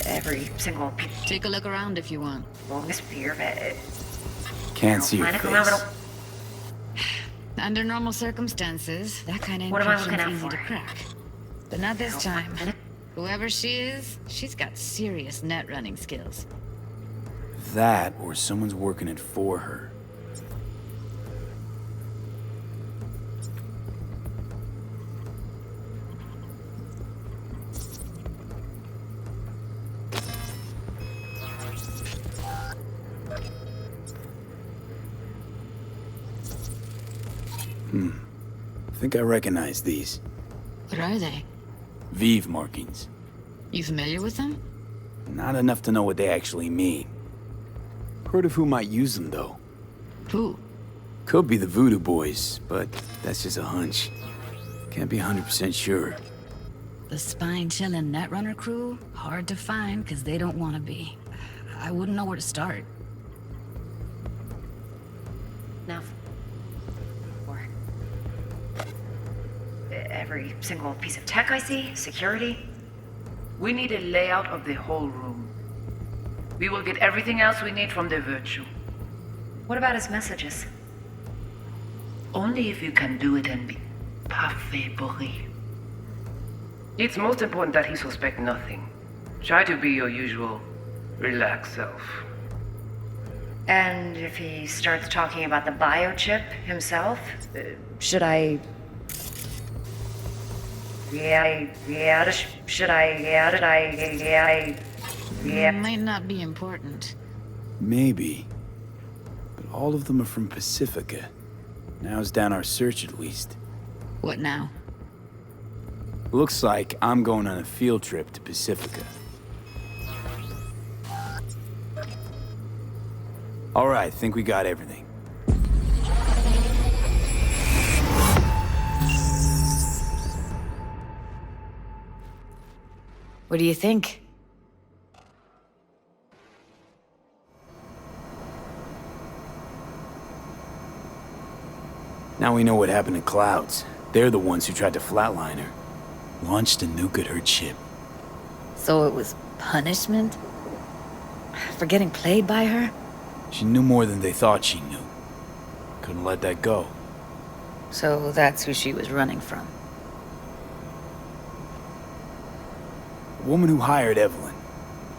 Every single... Take a look around if you want. Can't see your face. Under normal circumstances, that kind of What am I encryption's looking out easy for? to crack. But not this time. Whoever she is, she's got serious net running skills. That, or someone's working it for her. I think I recognize these. What are they? Vive markings. You familiar with them? Not enough to know what they actually mean. Heard of who might use them, though. Who? Could be the Voodoo Boys, but that's just a hunch. Can't be 100% sure. The spine-chilling Netrunner crew? Hard to find, because they don't want to be. I wouldn't know where to start. Now... Every single piece of tech I see? Security? We need a layout of the whole room. We will get everything else we need from the Virtue. What about his messages? Only if you can do it and be parfait bourré. It's most important that he suspect nothing. Try to be your usual, relaxed self. And if he starts talking about the biochip himself, should I... Might not be important. Maybe. But all of them are from Pacifica. Now's down our search, at least. What now? Looks like I'm going on a field trip to Pacifica. All right, think we got everything. What do you think? Now we know what happened to Clouds. They're the ones who tried to flatline her. launched a nuke at her chip. So it was punishment? For getting played by her? She knew more than they thought she knew. Couldn't let that go. So that's who she was running from. The woman who hired Evelyn.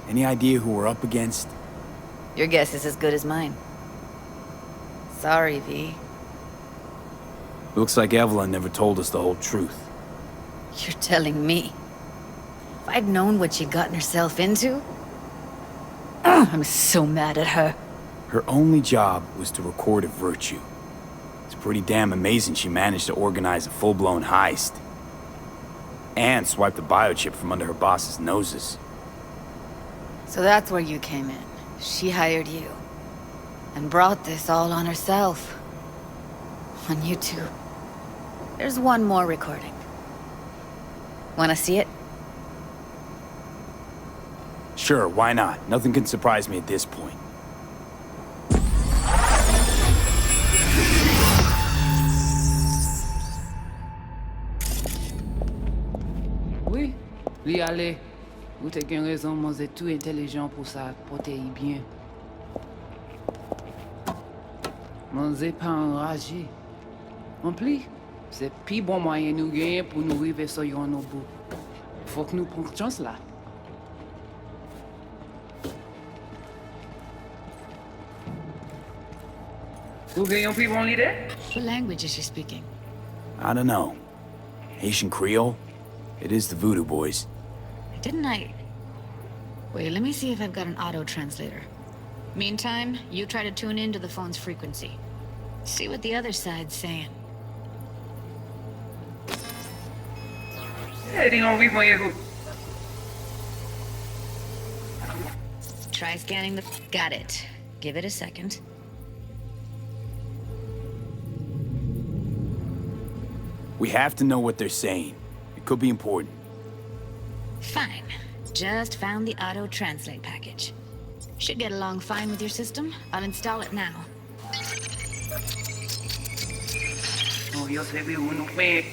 Any idea who we're up against? Your guess is as good as mine. Sorry, V. Looks like Evelyn never told us the whole truth. You're telling me? If I'd known what she'd gotten herself into... I'm so mad at her. Her only job was to record a virtue. It's pretty damn amazing she managed to organize a full-blown heist. And swipe the biochip from under her boss's noses. So that's where you came in. She hired you. And brought this all on herself. On you two. There's one more recording. Wanna see it? Sure, why not? Nothing can surprise me at this point. Oui, li ale. Ou te gen raison, moi c'est tout intelligent pour ça, pour te y bien. Moi c'est pas enragé. En plus, c'est plus bon moyen nous gagner pour nous arriver sur yon au bout. Faut que nous prenions chance là. Vous gagnez plus bon l'idée? What language is she speaking? I don't know. Haitian Creole? It is the Voodoo Boys. Didn't I... Wait, let me see if I've got an auto-translator. Meantime, you try to tune into the phone's frequency. See what the other side's saying. Try scanning the... Got it. Give it a second. We have to know what they're saying. It could be important. Fine. Just found the auto-translate package. Should get along fine with your system. I'll install it now. Oh, yo sé que uno fue...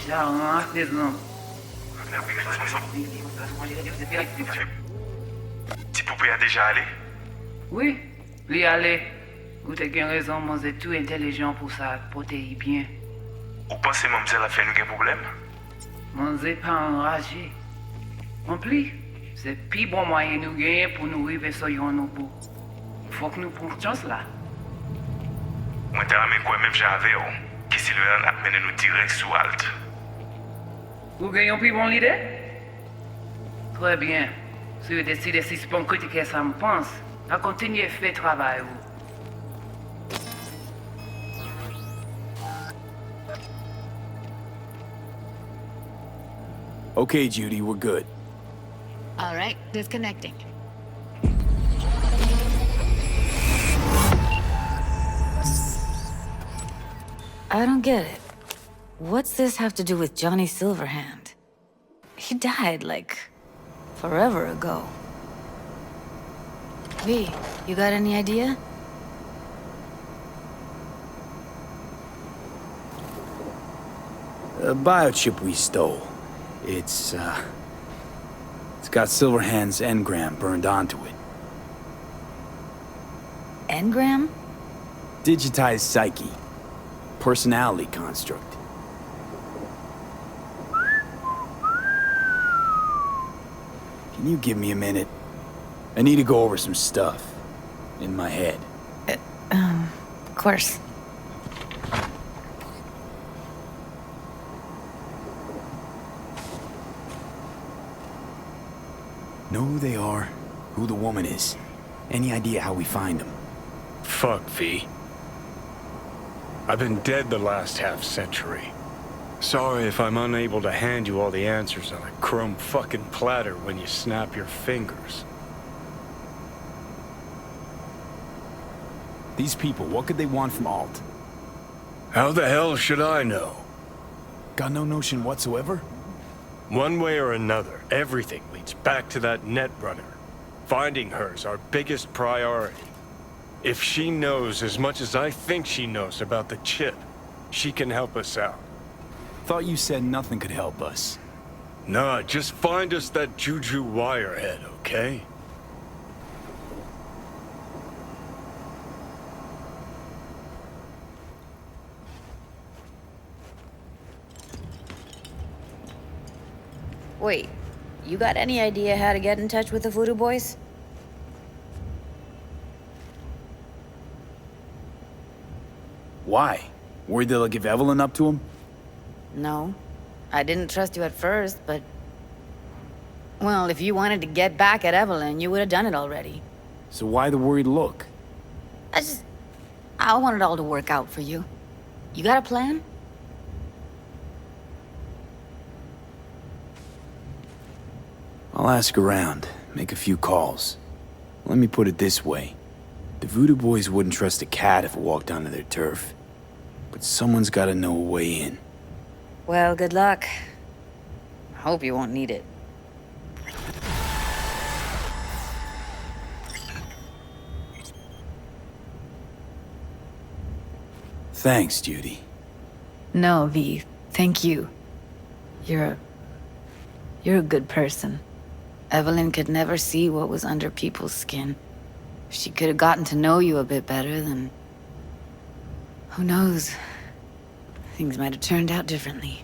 Ya antes, no. Ti poupée a déjà allé? Oui, li ale. Ou te gen raison, moi c'est tout intelligent pour ça, pour te y bien. Ou pensez mademoiselle a fait nous un problème? Moi c'est pas enragé. En plus, c'est plus bon moyen nous gagner pour nous arriver sur yon au bout. Faut que nous prenions chance là. Moi t'ai ramé quoi même j'avais, qui si le a mené nous direct sous halte. Vous gagnez plus bon l'idée? Très bien. Si vous décidez si c'est bon critiquer ça me pense, à continuer à faire travail vous. Okay, Judy, we're good. All right, disconnecting. I don't get it. What's this have to do with Johnny Silverhand? He died, like, forever ago. V, you got any idea? The biochip we stole. It's got Silverhand's engram burned onto it. Engram? Digitized psyche. Personality construct. Can you give me a minute? I need to go over some stuff. In my head. Of course. Know who they are, who the woman is. Any idea how we find them? Fuck, V. I've been dead the last half-century. Sorry if I'm unable to hand you all the answers on a chrome fucking platter when you snap your fingers. These people, what could they want from Alt? How the hell should I know? Got no notion whatsoever? One way or another, everything leads back to that netrunner. Finding her's our biggest priority. If she knows as much as I think she knows about the chip, she can help us out. Thought you said nothing could help us. Nah, just find us that Juju wirehead, okay? Wait, you got any idea how to get in touch with the Voodoo Boys? Why? Worried they'll give Evelyn up to him? No. I didn't trust you at first, but... Well, if you wanted to get back at Evelyn, you would have done it already. So why the worried look? I want it all to work out for you. You got a plan? I'll ask around, make a few calls. Let me put it this way. The Voodoo Boys wouldn't trust a cat if it walked onto their turf. But someone's gotta know a way in. Well, good luck. I hope you won't need it. Thanks, Judy. No, V. Thank you. You're a good person. Evelyn could never see what was under people's skin. If she could have gotten to know you a bit better, then... who knows? Things might have turned out differently.